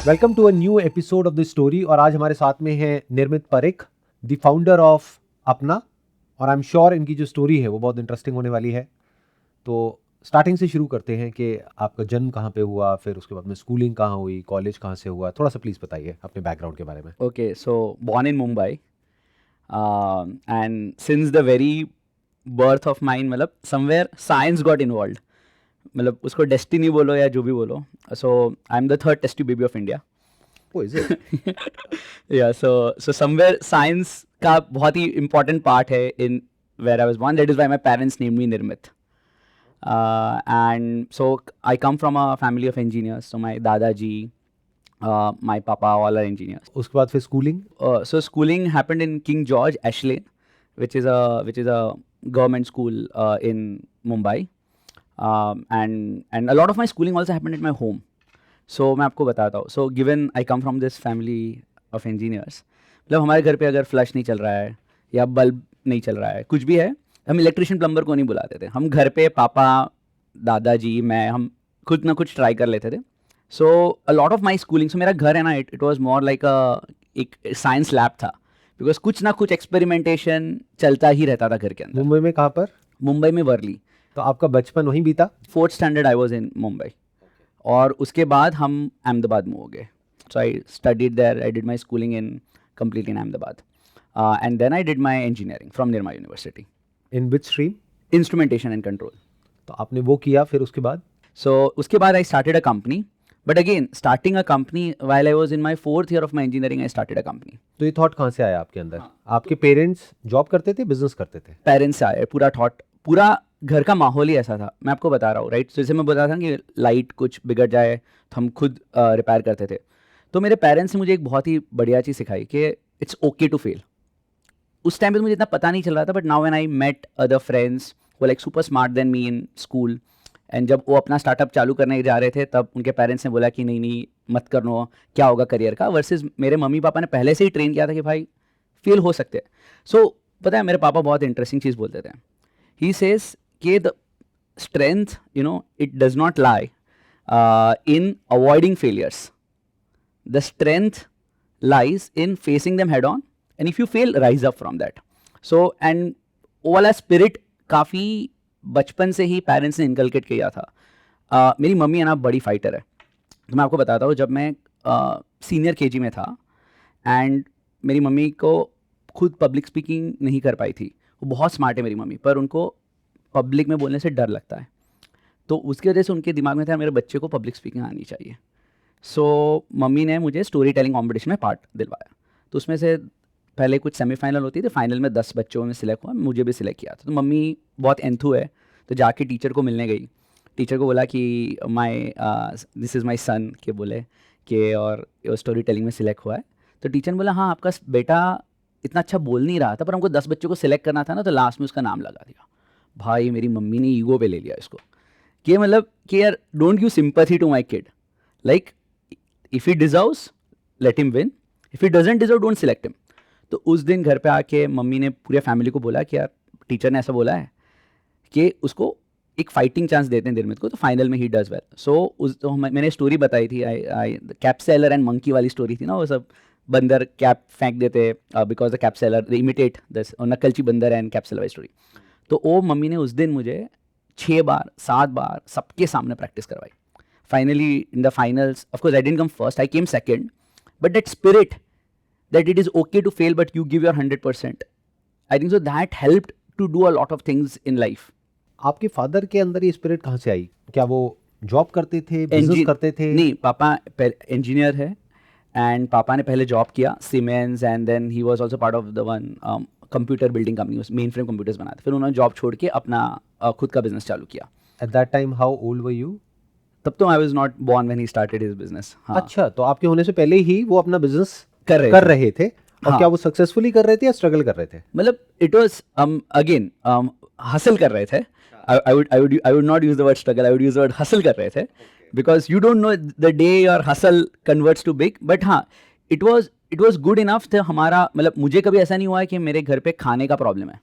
Welcome to a new episode of the story. और आज हमारे साथ में है निर्मित परिक, द फाउंडर ऑफ अपना। और आई एम श्योर इनकी जो स्टोरी है वो बहुत इंटरेस्टिंग होने वाली है। तो स्टार्टिंग से शुरू करते हैं कि आपका जन्म कहाँ पे हुआ, फिर उसके बाद में स्कूलिंग कहाँ हुई, कॉलेज कहाँ से हुआ, थोड़ा सा प्लीज़ बताइए अपने बैकग्राउंड के बारे में। Okay, so born in Mumbai, and since the very birth of mine, मतलब somewhere science got involved. मतलब उसको destiny बोलो या जो भी बोलो. So I'm the third test tube baby of India. Oh is it? Yeah, so somewhere science का बहुत ही important part है in where I was born. That is why my parents named me Nirmit. And so I come from a family of engineers. So my dadaji, my papa, all are engineers. उसके बाद फिर schooling? So schooling happened in King George, Ashley, which is a government school in Mumbai, and a lot of my schooling also happened at my home. So मैं आपको बताता हूँ. So given I come from this family of engineers, मतलब हमारे घर पे अगर flush नहीं चल रहा है या बल्ब नहीं चल रहा है, कुछ भी है, हम इलेक्ट्रिशियन प्लम्बर को नहीं बुलाते थे. हम घर पे पापा, दादाजी, मैं, हम खुद ना कुछ ट्राई कर लेते थे. So a lot of my schooling, so मेरा घर है ना, इट वॉज मोर लाइक एक साइंस लैब था, बिकॉज कुछ ना कुछ एक्सपेरिमेंटेशन चलता ही रहता था घर के अंदर. मुंबई में कहाँ पर? मुंबई में वर्ली. तो आपका बचपन वहीं बीता? 4th standard I was in Mumbai, और उसके बाद हम अहमदाबाद मूव हो गए. So I studied there, I did my schooling in complete in Ahmedabad, and then I did my engineering from Nirma university, in which stream? Instrumentation and control. तो आपने वो किया, फिर उसके बाद? So उसके बाद I started a company, but again starting a company while I was in my 4th year of my engineering, I started a company. तो ये थॉट कहाँ से आया आपके अंदर? आपके पेरेंट्स जॉब करते थे, बिजनेस करते थे? पेरेंट्स से आए पूरा थॉट, पूरा घर का माहौल ही ऐसा था. मैं आपको बता रहा हूँ, राइट. जैसे मैं बता था कि लाइट कुछ बिगड़ जाए तो हम खुद रिपेयर करते थे. तो मेरे पेरेंट्स ने मुझे एक बहुत ही बढ़िया चीज़ सिखाई कि इट्स ओके टू फेल. उस टाइम पे तो मुझे इतना पता नहीं चल रहा था, but now when I met other friends वो like super smart than me in school, and जब वो अपना स्टार्टअप चालू करने जा रहे थे तब उनके पेरेंट्स ने बोला कि नहीं नहीं मत करना, क्या होगा करियर का. वर्सेस मेरे मम्मी पापा ने पहले से ही ट्रेन किया था कि भाई फेल हो सकते हैं. सो पता है मेरे पापा बहुत इंटरेस्टिंग चीज़ बोलते थे. ही सेज कि the strength, you know, it does not lie in avoiding failures. The strength lies in facing them head on, and if you fail, rise up from that. So and वो वाला spirit काफ़ी बचपन से ही parents ने inculcate किया था. मेरी mummy है ना बड़ी फाइटर है. तो मैं आपको बताता हूँ, जब मैं सीनियर केजी में था, एंड मेरी मम्मी को खुद पब्लिक स्पीकिंग नहीं कर पाई थी. वो बहुत स्मार्ट है मेरी मम्मी, पर उनको पब्लिक में बोलने से डर लगता है. तो उसकी वजह से उनके दिमाग में था मेरे बच्चे को पब्लिक स्पीकिंग आनी चाहिए. सो मम्मी ने मुझे स्टोरी टेलिंग कॉम्पिटिशन में पार्ट दिलवाया. तो उसमें से पहले कुछ सेमीफाइनल होती थी, फाइनल में 10 बच्चों में सिलेक्ट हुआ, मुझे भी सिलेक्ट किया था. तो मम्मी बहुत एंथू है, तो जाके टीचर को मिलने गई. टीचर को बोला कि दिस इज़ माई सन, के बोले कि और स्टोरी टेलिंग में सिलेक्ट हुआ है. तो टीचर ने बोला हाँ आपका बेटा इतना अच्छा बोल नहीं रहा था, पर हमको 10 बच्चों को सिलेक्ट करना था ना, तो लास्ट में उसका नाम लगा दिया. भाई मेरी मम्मी ने ईगो पे ले लिया इसको, कि मतलब कि यार don't give sympathy to my kid, like if he deserves let him win, if he doesn't deserve don't select him. तो उस दिन घर पे आके मम्मी ने पूरे फैमिली को बोला कि यार टीचर ने ऐसा बोला है कि उसको एक फाइटिंग चांस देते हैं निर्मित को, तो फाइनल में ही डज वेल. सो उस तो मैंने स्टोरी बताई थी, आई कैप सेलर एंड मंकी वाली स्टोरी थी ना, वो सब बंदर कैप फेंक देते because the cap seller they imitate this, और नकलची बंदर एंड कैप सेलर वाली स्टोरी. तो वो मम्मी ने उस दिन मुझे 6 बार 7 बार सबके सामने प्रैक्टिस करवाई. Finally, in the finals, of course, I didn't come first. I came second. But that spirit, that it is okay to fail, but you give your 100%. I think so that helped to do a lot of things in life. आपके father के अंदर ये spirit कहाँ से आई? क्या वो job करते थे, बिजनेस करते थे? नहीं, पापा इंजीनियर है, एंड पापा ने पहले जॉब किया Siemens, and then he was also part of the one computer building company, mainframe computers बनाते. फिर उन्होंने जॉब छोड़ के अपना खुद का बिजनेस चालू किया. At that time how old were you? तब तो I was not born when he started his business. अच्छा, तो आपके होने से पहले ही वो अपना बिजनेस कर रहे थे. और हाँ. क्या वो सक्सेसफुली कर रहे थे या स्ट्रगल कर रहे थे? मतलब इट वाज अगेन हसल कर रहे थे. I would not use the word struggle, I would use the word hustle कर रहे थे, because you don't know the day your hustle converts to big. But हाँ, it was good enough था हमारा. मतलब मुझे कभी ऐसा नहीं हुआ है कि मेरे घर पे खाने का प्रॉब्लम है,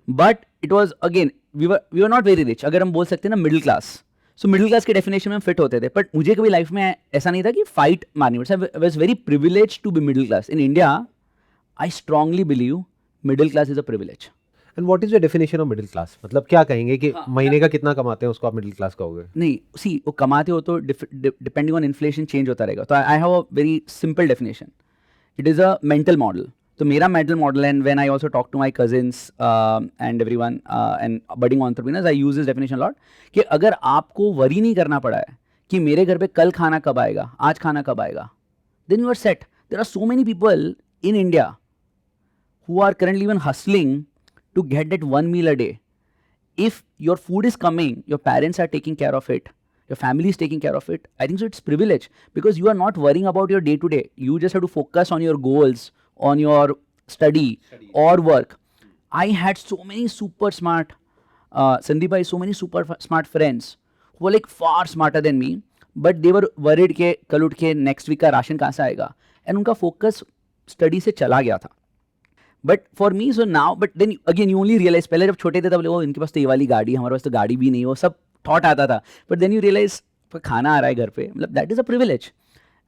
but it was again we were not very rich, अगर हम बोल सकते हैं ना middle class. So middle class के डेफिनेशन में हम फिट होते थे, बट मुझे कभी लाइफ में ऐसा नहीं था कि फाइट मारनी पड़े। I was very privilege to be middle class in India. I strongly believe middle class is a privilege. And what is your definition of middle class? मतलब क्या कहेंगे कि हाँ, महीने का कितना कमाते हैं उसको आप मिडिल क्लास कहोगे? नहीं, सी वो कमाते हो तो डिपेंडिंग ऑन इन्फ्लेशन चेंज होता रहेगा। तो I have a very simple definition, it is a mental model. तो मेरा mental model, and when I also talk to my cousins and everyone and budding entrepreneurs, I use this definition lot कि अगर आपको worry नहीं करना पड़ा है कि मेरे घर पे कल खाना कब आएगा, आज खाना कब आएगा, then you are set. There are so many people in India who are currently even hustling to get that one meal a day. If your food is coming, your parents are taking care of it, your family is taking care of it, I think so it's privilege, because you are not worrying about your day to day. You just have to focus on your goals, on your study or work. I had so many super smart, Sandeep bhai, so many super smart friends who were like far smarter than me, but they were worried के कल उठ के next week का ration कहाँ से आएगा, and उनका focus study से चला गया था। But for me so now, but then again you only realise, पहले जब छोटे थे तब वो इनके पास तो ये वाली गाड़ी, हमारे पास तो गाड़ी भी नहीं, वो सब थॉट आता था। बट देन यू रियलाइज खाना आ रहा है घर पे, मतलब that is a privilege,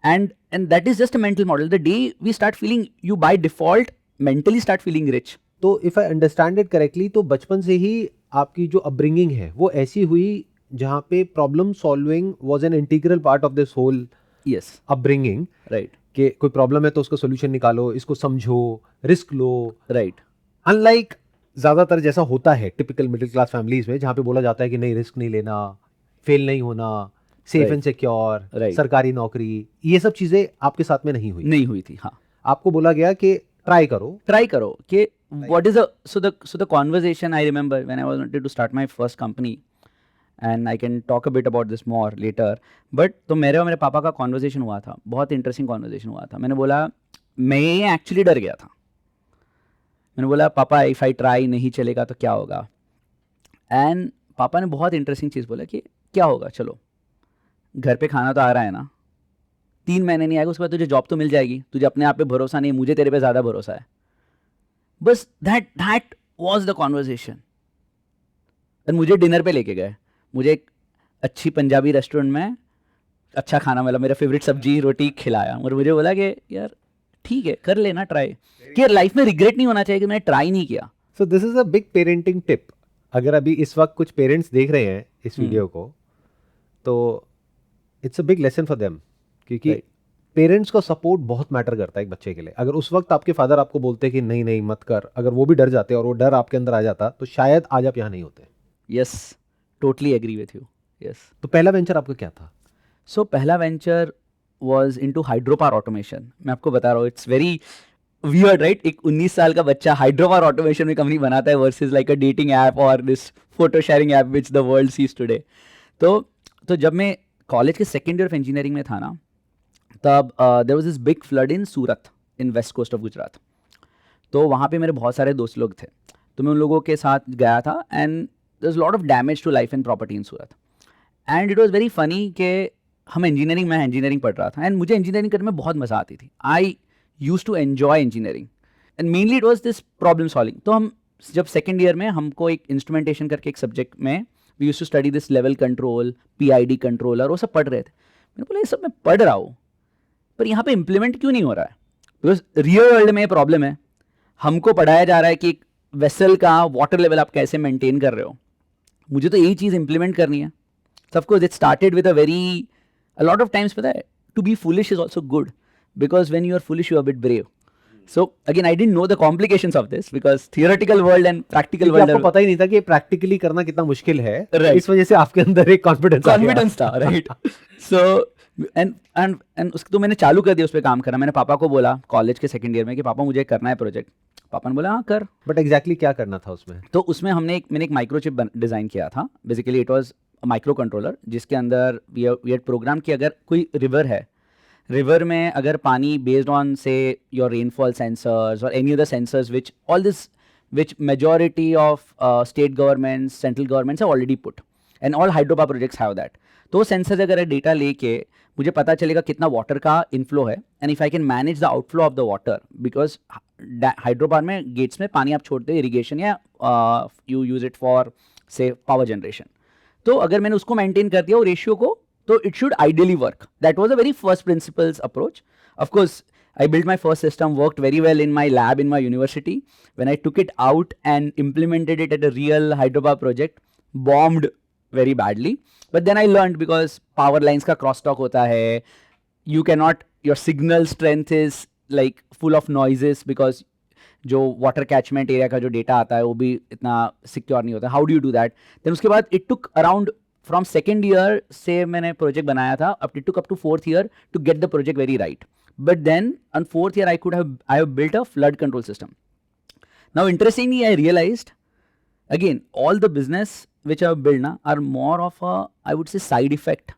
and that is just a mental model. The day we start feeling, you by default mentally start feeling rich. तो if I understand it correctly, तो बचपन से ही आपकी जो अपब्रिंगिंग है वो ऐसी हुई जहाँ पे problem solving was an integral part of this whole yes, upbringing, right, कि कोई प्रॉब्लम है तो उसका सोल्यूशन निकालो, इसको समझो, रिस्क लो। राइट, अनलाइक ज़्यादातर जैसा होता है टिपिकल मिडिल क्लास फैमिलीज में, जहाँ पे बोला जाता है कि नहीं, रिस्क नहीं लेना, फेल नहीं होना, safe Right. And secure, Right. सरकारी नौकरी, ये सब चीज़ें आपके साथ में नहीं हुई। नहीं हुई थी। हाँ, आपको बोला गया कि ट्राई करो। ट्राई करो कि what is so the conversation I remember when I was wanted to start my first company, and I can talk a bit about this more later, but तो मेरे और मेरे पापा का कॉन्वर्जेशन हुआ था, बहुत इंटरेस्टिंग कॉन्वर्जेशन हुआ था। मैंने बोला, मैं एक्चुअली डर गया था। मैंने बोला, पापा इफ़ आई ट्राई नहीं चलेगा तो क्या होगा? एंड पापा ने बहुत इंटरेस्टिंग चीज़ बोला कि क्या होगा, चलो घर पे खाना तो आ रहा है ना, 3 महीने नहीं आएगा उसके बाद तुझे जॉब तो मिल जाएगी, तुझे अपने आप पे भरोसा नहीं, मुझे तेरे पे ज़्यादा भरोसा है। बस दैट वाज द कॉन्वर्जेशन। और मुझे डिनर पे लेके गए, मुझे एक अच्छी पंजाबी रेस्टोरेंट में अच्छा खाना मिला, मेरा फेवरेट सब्जी रोटी खिलाया, और मुझे बोला कि यार ठीक है, कर लेना ट्राई, कि लाइफ में रिग्रेट नहीं होना चाहिए कि मैंने ट्राई नहीं किया। So this is a big parenting tip. अगर अभी इस वक्त कुछ पेरेंट्स देख रहे हैं इस वीडियो को, तो it's a big lesson for them, क्योंकि Right. पेरेंट्स का सपोर्ट बहुत मैटर करता है एक बच्चे के लिए। अगर उस वक्त आपके फादर आपको बोलते कि नहीं नहीं मत कर, अगर वो भी डर जाते और वो डर आपके अंदर आ जाता, तो शायद आज आप यहाँ नहीं होते। Yes, totally agree with you. Yes, तो पहला वेंचर आपका क्या था? सो पहला venture was into hydropower automation. मैं आपको बता रहा हूँ, इट्स वेरी वियर्ड राइट, एक 19 साल का बच्चा हाइड्रोपावर ऑटोमेशन में कंपनी बनाता है versus like a dating app और this photo sharing app which the world sees today. तो जब मैं कॉलेज के सेकेंड ईयर ऑफ इंजीनियरिंग में था ना, तब there was this big flood in Surat, in west coast of Gujarat. तो वहाँ पे मेरे बहुत सारे दोस्त लोग थे, तो मैं उन लोगों के साथ गया था, and there was lot of damage to life and property in Surat. And it was very funny कि मैं इंजीनियरिंग पढ़ रहा था, एंड मुझे इंजीनियरिंग करने में बहुत मज़ा आती थी। I used to enjoy engineering, and mainly it was this problem solving. तो हम जब सेकेंड ईयर में हमको एक इंस्ट्रूमेंटेशन करके एक सब्जेक्ट में we use to study this level control, PID controller, वो सब पढ़ रहे थे। मैंने बोला ये सब मैं पढ़ रहा हूँ, पर यहाँ पे इम्प्लीमेंट क्यों नहीं हो रहा है? बिकॉज रियल वर्ल्ड में प्रॉब्लम है, हमको पढ़ाया जा रहा है कि वेसल का वाटर लेवल आप कैसे मेंटेन कर रहे हो, मुझे तो यही चीज़ इंप्लीमेंट करनी है। Of course it started with a lot of times, पता है, to be foolish is also good, because when you are foolish you are a bit brave. So again, I didn't know the complications of this, because theoretical world and practical world आपको पता ही नहीं था कि practically करना कितना मुश्किल है। Right. इस वजह से आपके अंदर एक कॉन्फिडेंस था, राइट। सो एंड उसको तो मैंने चालू कर दिया उस पर काम करना। मैंने पापा को बोला कॉलेज के सेकंड ईयर में कि पापा मुझे करना है प्रोजेक्ट। पापा ने बोला हाँ कर। बट एग्जैक्टली क्या करना था उसमें? तो उसमें मैंने एक माइक्रोचिप डिज़ाइन किया था। Basically it was micro controller, जिसके अंदर वी हैड प्रोग्राम कि अगर कोई रिवर है, रिवर में अगर पानी बेस्ड ऑन से योर रेनफॉल सेंसर्स और any other sensors which majority of state governments, central governments have already put, and all hydropower projects have that. तो सेंसर अगर डेटा लेके मुझे पता चलेगा कितना वाटर का इनफ्लो है, and if I can manage the outflow of the water, because hydropower में गेट्स में पानी आप छोड़ते हो इरीगेशन या यू यूज इट फॉर से पावर जनरेशन। तो अगर मैंने उसको मेंटेन कर दिया वो रेशियो को, तो it should ideally work. That was a very first principles approach. Of course I built my first system, worked very well in my lab in my university. When I took it out and implemented it at a real hydropower project, bombed very badly. But then I learned, because power lines का cross talk होता है, you cannot, your signal strength is like full of noises, because जो water catchment area का जो data आता है वो भी इतना सिक्योर नहीं होता. How do you do that? Then उसके बाद it took around from second year से मैंने प्रोजेक्ट बनाया था, अब it took up to fourth year to get the project very right. But then on fourth year I have built a flood control system. Now interestingly I realized, again, all the business which I have built na are more of a, I would say, side effect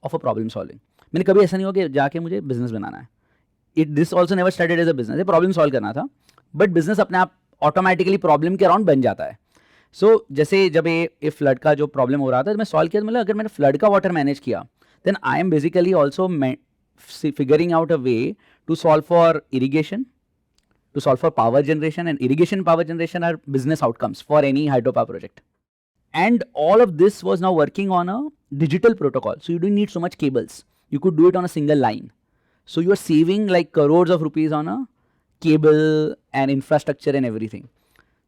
of a problem solving. मैंने कभी ऐसा नहीं हुआ कि जाके मुझे business बनाना है. This also never started as a business. ये problem solve करना था, but business अपने आप automatically problem के around बन जाता है. So जैसे जब ये flood का जो problem हो रहा था, तो मैं solve किया, मतलब अगर मैंने flood का water manage किया, then I am basically also figuring out a way to solve for irrigation, to solve for power generation, and irrigation power generation are business outcomes for any hydropower project. And all of this was now working on a digital protocol, so you didn't need so much cables. You could do it on a single line. So you are saving like crores of rupees on a cable and infrastructure and everything.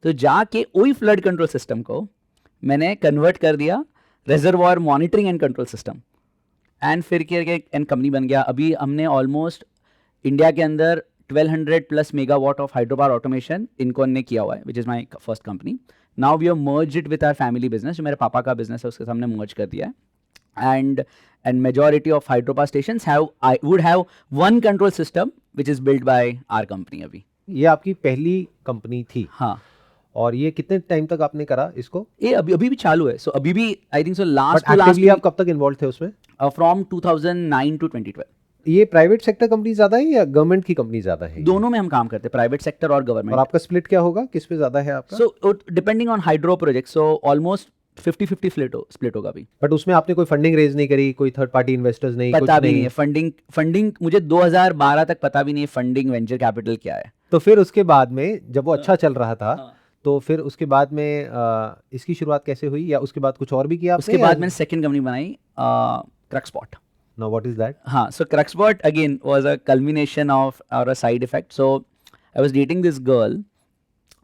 तो जाके वही flood control system को मैंने convert कर दिया reservoir monitoring and control system, and फिर करके and company बन गया. अभी हमने ऑलमोस्ट इंडिया के अंदर 1200 plus megawatt of hydropower automation Incon ने किया हुआ है, which is my first company. Now we have merged it with our family business, जो मेरे पापा का बिजनेस है उसके सामने मर्ज कर दिया है. And majority of hydropower stations would have one control system which is build by our company. अभी ये आपकी पहली कंपनी थी? हाँ. और ये कितने टाइम तक आपने करा इसको? ये अभी भी चालू है. सो अभी भी आई थिंक सो लास्ट आप कब तक इन्वॉल्व थे उसमें? From 2009 to 2012. ये प्राइवेट सेक्टर कंपनी ज्यादा है या गवर्नमेंट की कंपनी ज्यादा है? दोनों में हम काम करते हैं, प्राइवेट सेक्टर और गवर्नमेंट. और आपका स्प्लिट क्या होगा, किस पे ज्यादा है आपका? So depending on hydro project, so almost 50-50 split होगा अभी. बट उसमें आपने कोई फंडिंग रेज नहीं करी, कोई थर्ड पार्टी इन्वेस्टर्स नहीं? पता भी नहीं है फंडिंग मुझे 2012 तक पता भी नहीं है फंडिंग वेंचर कैपिटल क्या है. तो फिर उसके बाद में जब वो अच्छा चल रहा था, तो फिर उसके बाद में इसकी शुरुआत कैसे हुई, या उसके बाद कुछ और भी किया आपने? उसके बाद मैंने सेकंड कंपनी बनाई, क्रक्सपॉट. Now what is that? हाँ, so Cruxbot again was a culmination of or a side effect. So I was dating this girl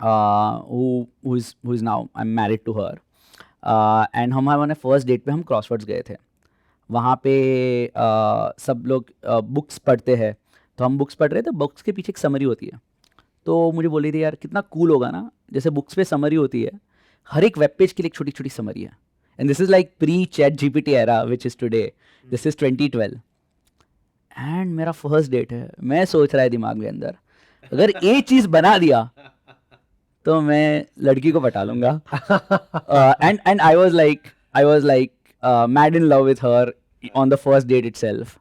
who is now I'm married to her, and हम हमारे first date पे हम crosswords गए थे. वहाँ पे सब लोग बुक्स पढ़ते हैं, तो हम बुक्स पढ़ रहे थे. बुक्स के पीछे एक समरी होती है, तो मुझे बोली थी यार कितना कूल होगा ना, जैसे बुक्स पे समरी होती है, हर एक वेब पेज के लिए एक छोटी छोटी समरी है. And this is like pre chat GPT era which is today. This is 2012. And मेरा फर्स्ट डेट है, मैं सोच रहा है दिमाग में अंदर, अगर ये चीज़ बना दिया तो मैं लड़की को पटा लूंगा. And I was like mad in love with her on the first date itself.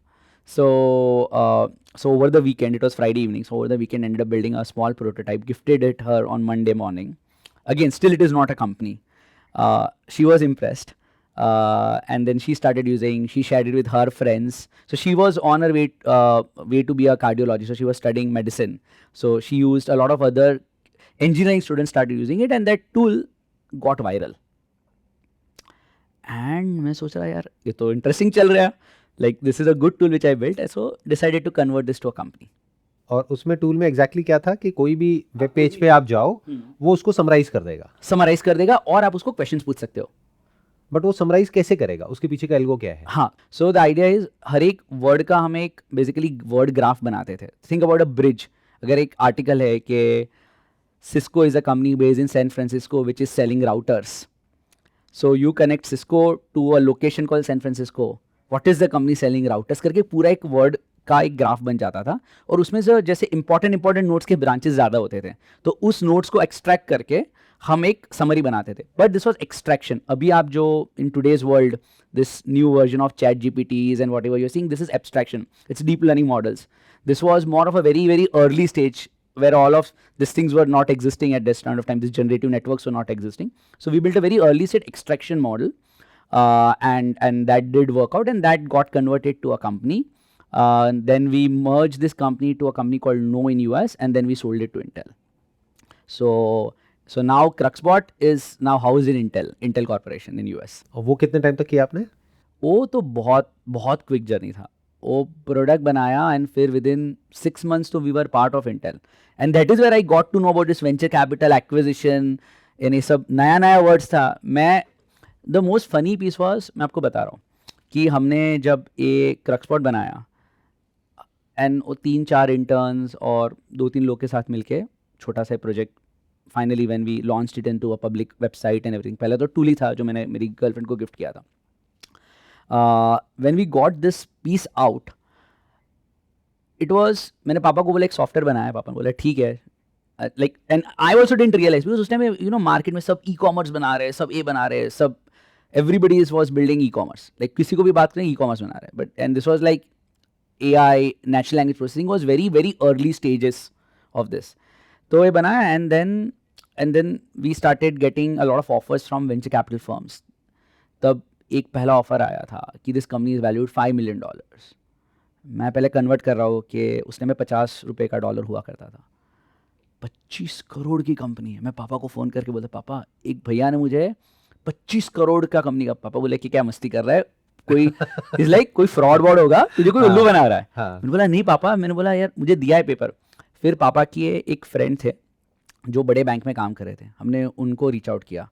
So over the weekend, it was Friday evening, so over the weekend ended up building a small prototype, gifted it her on Monday morning. Again, still it is not a company. She was impressed, and then she started using, she shared it with her friends. So she was on her way to be a cardiologist, so she was studying medicine. So she used, a lot of other engineering students started using it, and that tool got viral. And मैं सोच रहा यार ये तो interesting चल रहा है, like this is a good tool which I built, so decided to convert this to a company. और उसमें टूल में एग्जैक्टली क्या था कि कोई भी वेब पेज पे आप जाओ, वो उसको समराइज कर देगा, और आप उसको क्वेश्चंस पूछ सकते हो. बट वो समराइज कैसे करेगा, उसके पीछे का एल्गो क्या है? हाँ, सो द आइडिया इज हर एक वर्ड का हम एक बेसिकली वर्ड ग्राफ बनाते थे. Think about a bridge. अगर एक आर्टिकल है कि Cisco is a company based in San Francisco which is selling routers, so you connect Cisco to a location called San Francisco, what is the company selling routers करके पूरा एक word का एक graph बन जाता था. और उसमें से जैसे इंपॉर्टेंट नोट्स के ब्रांचेस ज़्यादा होते थे, तो उस नोट्स को एक्सट्रैक्ट करके हम एक समरी बनाते थे. But this was extraction. अभी आप जो in today's world this new version of chat GPTs and whatever you are seeing, this is abstraction. It's deep learning models. This was more of a very very early stage where all of these things were not existing at this point of time. These generative networks were not existing. So we built a very early stage extraction model, and that did work out, and that got converted to a company. Then we merged this company to a company called No in US, and then we sold it to Intel. So So now Cruxbot is now housed in Intel Corporation in US. और वो कितने time तक किया आपने? वो तो बहुत बहुत क्विक जर्नी था. वो प्रोडक्ट बनाया एंड फिर विद इन 6 months तो we were part of Intel and that is where I got to know about this venture capital acquisition. ये सब नया नया वर्ड्स था. मैं the most funny piece was, मैं आपको बता रहा हूँ कि हमने जब ये क्रक्सपॉट बनाया एंड वो 3-4 इंटर्न्स और 2-3 लोग के साथ मिलके छोटा सा project finally when we launched it into a public website and everything. पहले तो टूल ही था जो मैंने मेरी गर्लफ्रेंड को गिफ्ट किया था. When we got this piece out, it was, मैंने पापा को बोला एक सॉफ्टवेयर बनाया. पापा ने बोला ठीक है. Like, and I also didn't realize because उस टाइम में मार्केट में सब e-commerce बना रहे हैं, सब ये बना रहे हैं, सब everybody was building e-commerce. Like किसी को भी बात करें e-commerce बना रहे हैं. But and this was like AI, natural language processing was very very early stages of this. तो ये बनाया and then we started getting a lot of offers from venture capital firms. तब एक पहला ऑफर आया था कि this company is valued $5 million. मैं पहले कन्वर्ट कर रहा हूँ कि उस टाइम में $50 का डॉलर हुआ करता था. 25 करोड़ की कंपनी है. मैं पापा को फ़ोन करके बोलता, पापा एक भैया ने मुझे 25 करोड़ का कंपनी का. पापा बोले कि क्या मस्ती कर रहा है, कोई इज लाइक कोई फ्रॉड वॉड होगा, तुझे कोई उल्लू बना रहा है. मैंने बोला नहीं पापा. मैंने बोला यार मुझे दिया है पेपर. फिर पापा की एक फ्रेंड थे जो बड़े बैंक में काम कर रहे थे. हमने उनको रीच आउट किया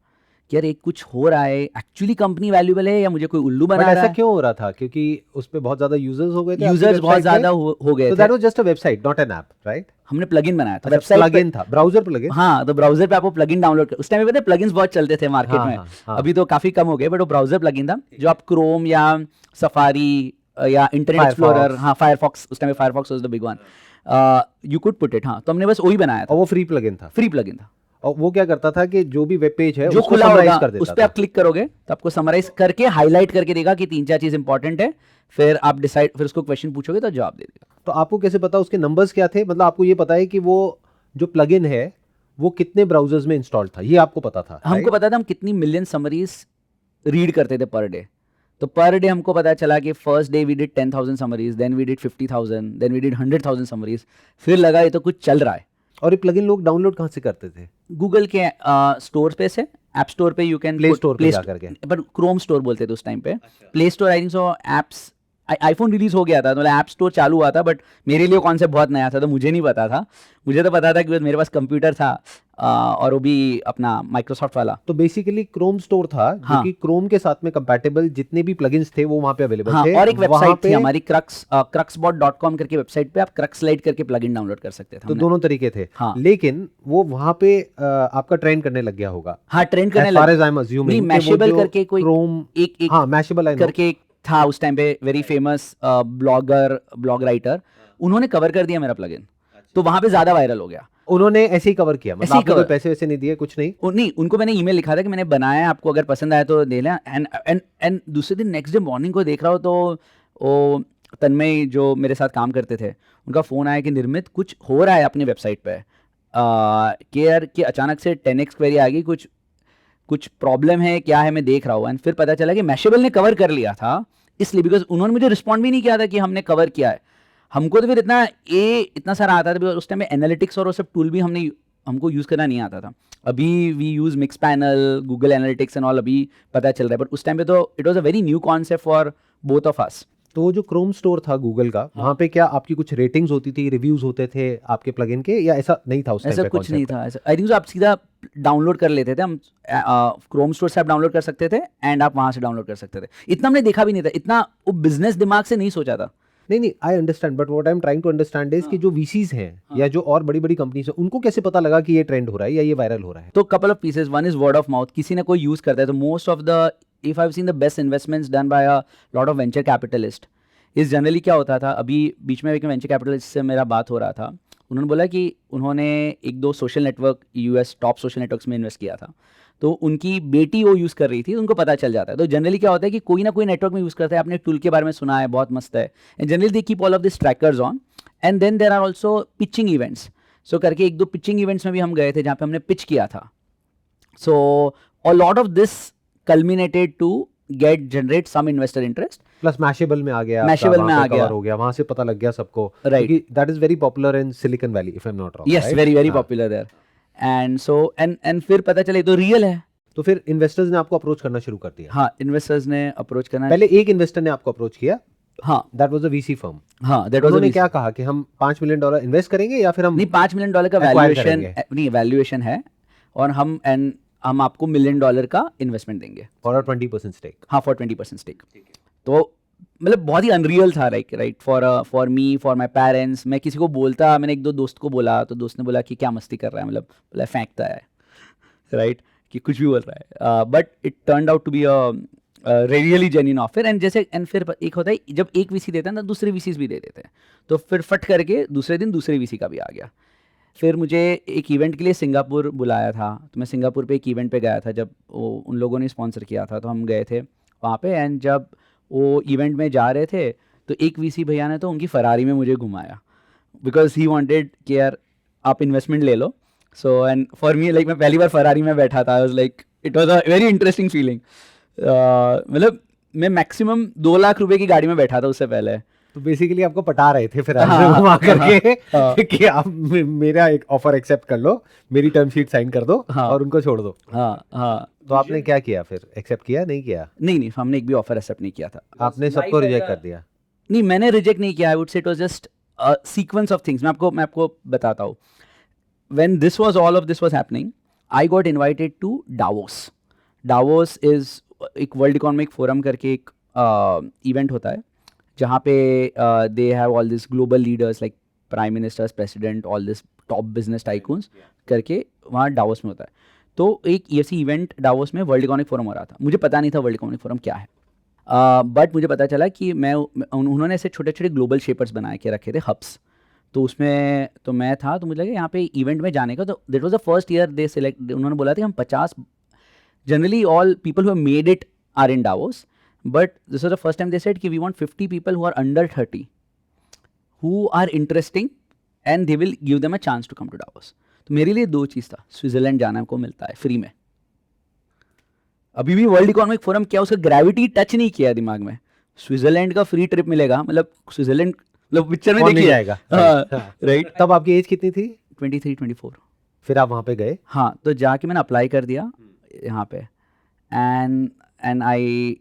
कि यार एक कुछ हो रहा है, एक्चुअली कंपनी वैल्यूएबल है या मुझे कोई उल्लू बना रहा है. ऐसा क्यों हो रहा था? क्योंकि उस पे बहुत ज्यादा यूजर्स हो गए थे. यूजर्स बहुत ज्यादा हो गए थे. So that was just a website, not an app, right? हमने प्लगइन बनाया था. वेबसाइट प्लगइन था, ब्राउजर प्लगइन. हाँ, तो ब्राउजर पे आपको प्लगइन डाउनलोड कर. उस टाइम में पता है प्लगइन्स बहुत चलते थे मार्केट में. अभी तो काफी कम हो गए, बट वो ब्राउजर प्लगइन था जो आप क्रोम या सफारी या इंटरनेट एक्सप्लोरर, हाँ फायरफॉक्स, उस टाइम में Firefox was the big one, you could put it. हाँ, तो हमने बस वही बनाया था. और वो फ्री प्लगइन था. फ्री प्लगइन था. और वो क्या करता था कि जो भी वेब पेज है जो उसको खुला समराइज होगा कर देता उस पे आप क्लिक करोगे तो आपको समराइज करके हाईलाइट करके देगा कि 3-4 चीज इंपॉर्टेंट है. फिर आप डिसाइड, फिर उसको क्वेश्चन पूछोगे तो जवाब दे देगा. तो आपको कैसे पता उसके नंबर्स क्या थे? मतलब आपको ये पता है कि वो जो प्लगइन है वो कितने ब्राउजर्स में इंस्टॉल था, ये आपको पता था? हमको पता था हम कितनी मिलियन समरीज रीड करते थे पर डे. तो पर डे हमको पता चला कि first day we did 10,000 summaries, then we did 50,000, then we did 100,000 summaries. फिर लगा ये तो कुछ चल रहा है. और ये प्लगइन लोग डाउनलोड कहाँ से करते थे? गूगल के स्टोर पे से, ऐप स्टोर पे यू कैन, प्ले स्टोर पे जाकर के, पर क्रोम स्टोर बोलते थे उस टाइम पे. Play store I think so, apps iPhone release हो गया था, मतलब ऐप स्टोर चालू हुआ था, बट मेरे लिए कॉन्सेप्ट बहुत नया था तो मुझे नहीं पता था. मुझे तो पता था कि मेरे पास कंप्यूटर था और वो भी अपना माइक्रोसॉफ्ट वाला. तो बेसिकली क्रोम स्टोर था जो कि क्रोम के साथ में कंपैटिबल जितने भी प्लगइन्स थे वो वहां पे अवेलेबल थे. और एक वेबसाइट थी हमारी cruxbot.com करके वेबसाइट पे आप क्रक्सलाइट करके प्लगइन डाउनलोड कर सकते थे. तो दोनों तरीके थे. लेकिन वो वहां पे आपका ट्रेंड करने लग गया होगा. हाँ, ट्रेंड करने लग गया. मैशेबल करके कोई क्रोम एक हाँ मैशेबल करके था उस टाइम पे, वेरी फेमस ब्लॉग राइटर. उन्होंने कवर कर दिया मेरा प्लगइन, तो वहां पे ज्यादा वायरल हो गया. उन्होंने ऐसे ही कवर किया, मतलब आपने कोई पैसे वैसे नहीं दिए, कुछ नहीं? नहीं, उनको मैंने ईमेल लिखा था कि मैंने बनाया है, आपको अगर पसंद आया तो दे लें. एंड दूसरे दिन नेक्स्ट डे मॉर्निंग को देख रहा हूँ तो वो तन्मय जो मेरे साथ काम करते थे उनका फ़ोन आया कि निर्मित कुछ हो रहा है अपनी वेबसाइट पे, कि यार कि अचानक से 10x क्वेरी आ गई, कुछ प्रॉब्लम है, क्या है, मैं देख रहा हूँ. एंड फिर पता चला कि मैशेबल ने कवर कर लिया था, इसलिए बिकॉज उन्होंने मुझे रिस्पॉन्ड भी नहीं किया था कि हमने कवर किया है. हमको तो फिर इतना सारा आता था, उस टाइम में एनालिटिक्स और वो सब टूल भी हमको यूज़ करना नहीं आता था. अभी we use Mixpanel, Google Analytics and all, अभी पता चल रहा है, बट उस टाइम पे तो it was a very new concept for both of us. तो वो जो क्रोम स्टोर था गूगल का, वहाँ पे क्या आपकी कुछ रेटिंग्स होती थी, रिव्यूज होते थे आपके प्लगइन के, या ऐसा नहीं था उस टाइम पे? ऐसा कुछ नहीं था. आई थिंक आप सीधा डाउनलोड कर लेते थे. हम क्रोम स्टोर से आप डाउनलोड कर सकते थे एंड आप वहाँ से डाउनलोड कर सकते थे. इतना हमने देखा भी नहीं था, इतना वो बिजनेस दिमाग से नहीं सोचा था. नहीं, I understand, but what I am trying to understand is कि जो वीसीज हैं या जो और बड़ी बड़ी कंपनीज हैं, उनको कैसे पता लगा कि ये ट्रेंड हो रहा है या ये वायरल हो रहा है? तो couple of pieces. One is word of mouth. किसी ने कोई यूज करता है तो most of the, if I have seen the best investments done by a lot of venture capitalist, इस जनरली क्या होता था, अभी बीच में एक वेंचर कैपिटलिस्ट से मेरा बात हो रहा था, उन्होंने बोला कि उन्होंने 1-2 social network, US top social networks में इन्वेस्ट किया था, तो उनकी बेटी वो यूज़ कर रही थी, तो उनको पता चल जाता है. तो जनरली क्या होता है कि कोई ना कोई नेटवर्क में यूज़ करता है, आपने टूल के बारे में सुना है, बहुत मस्त है, and generally they keep all of this trackers on. And then there are also pitching events. So करके 1-2 पिचिंग इवेंट्स में भी हम गए थे जहाँ पे हमने पिच किया था. So a lot of this culminated to generate some investor interest. Plus Mashable में आ गया, हो गया, वहां से पता लग गया सबको, right? That is very popular in Silicon Valley, if I am not wrong. Yes, very very popular there. And so एंड फिर पता चले तो रियल है. तो फिर इन्वेस्टर्स ने आपको अप्रोच करना शुरू कर दिया. हाँ, इन्वेस्टर्स ने अप्रोच करना. पहले एक इन्वेस्टर ने आपको अप्रोच किया. हाँ, that was a VC firm. हाँ, दैट वाज उन्होंने क्या कहा कि हम $5 मिलियन इन्वेस्ट करेंगे या फिर हम नहीं, $5 मिलियन का acquire वैल्यूएशन करेंगे? नहीं, वैल्यूएशन है और हम आपको $1 मिलियन का इन्वेस्टमेंट देंगे. For 20% stake. हाँ, फॉर 20% स्टेक. तो मतलब बहुत ही अनरियल था, right, for me, for my parents. मैं किसी को बोलता, मैंने एक दो दोस्त को बोला तो दोस्त ने बोला कि क्या मस्ती कर रहा है, मतलब बोला फेंकता है, राइट, कि कुछ भी बोल रहा है. But it turned out to be really genuine offer. And फिर एक होता है जब एक वीसी देता है ना, दूसरे वीसीज भी दे देते हैं. तो फिर फट करके दूसरे दिन दूसरे वीसी का भी आ गया. फिर मुझे एक इवेंट के लिए सिंगापुर बुलाया था, तो मैं सिंगापुर पे एक इवेंट पे गया था. जब वो उन लोगों ने स्पॉन्सर किया था तो हम गए थे वहाँ पे. एंड जब वो इवेंट में जा रहे थे तो एक वीसी भैया ने तो उनकी फरारी में मुझे घुमाया, बिकॉज ही वांटेड कि यार आप इन्वेस्टमेंट ले लो. So and for me, like मैं पहली बार फरारी में बैठा था. I was like, it was a very interesting feeling. मतलब मैं मैक्सिमम 2 लाख रुपए की गाड़ी में बैठा था उससे पहले. तो बेसिकली आपको पटा रहे थे फिर हाँ, घुमा करके हाँ. कि आप मेरा एक ऑफर एक्सेप्ट कर लो, मेरी टर्म शीट साइन कर दो हाँ. और उनको छोड़ दो. हाँ, हाँ. तो आपने क्या किया फिर? एक्सेप्ट किया, नहीं किया? नहीं, हमने एक भी ऑफर एक्सेप्ट नहीं किया था. आपने सबको रिजेक्ट कर दिया? नहीं, मैंने रिजेक्ट नहीं किया. I would say it was just sequence of things. मैं आपको बताता हूँ. When this was all of this was happening, I got invited to Davos. Davos is एक वर्ल्ड इकोनॉमिक फोरम करके एक इवेंट होता है जहाँ पे they have all this global leaders like prime ministers, president, all this top business tycoons करके वहाँ Davos में होता है. तो एक ऐसी इवेंट डावोस में वर्ल्ड इकोनॉमिक फोरम हो रहा था. मुझे पता नहीं था वर्ल्ड इकोनॉमिक फोरम क्या है, बट मुझे पता चला कि उन्होंने ऐसे छोटे छोटे ग्लोबल शेपर्स बना के रखे थे, हब्स. तो उसमें तो मैं था, तो मुझे लगा यहाँ पे इवेंट में जाने का. तो that was the first year they select. उन्होंने बोला था कि हम 50, generally all people who have made it are in Davos, but this was the first time they said कि we want 50 people who are under 30 who are interesting and they will give them a chance to come to Davos. तो मेरे लिए 2 चीज़ था. Switzerland जाना को मिलता है free में. अभी भी वर्ल्ड इकोनॉमिक फोरम क्या, उसका ग्रेविटी टच नहीं किया दिमाग में. स्विट्जरलैंड का फ्री ट्रिप मिलेगा, मतलब स्विट्जरलैंड, मतलब पिक्चर में कौन नहीं देखिए. जाएगा? हाँ, राइट. तब आपकी एज कितनी थी? 23, 24. फिर आप वहाँ पे गए? हाँ, तो जाके मैंने अप्लाई कर दिया यहाँ पे. And I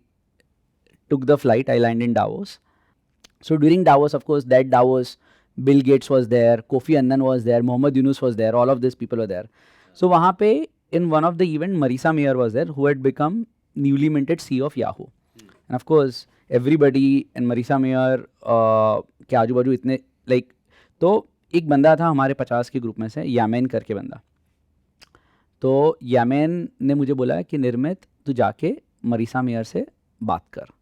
took the flight. I landed in Davos. So during Davos, of course, that Davos, Bill Gates was there, Kofi Annan was there, Mohammed Yunus was there, all of these people were there. So वहाँ पे in one of the event, Marisa Mayer was there, who had become newly minted CEO of Yahoo. And of course, everybody and Marisa Mayer के आजू बाजू इतने like, तो एक बंदा था हमारे 50 के ग्रुप में से, यामेन करके बंदा. तो यामेन ने मुझे बोला कि निर्मित तू जाके मरीसा मेयर से बात कर.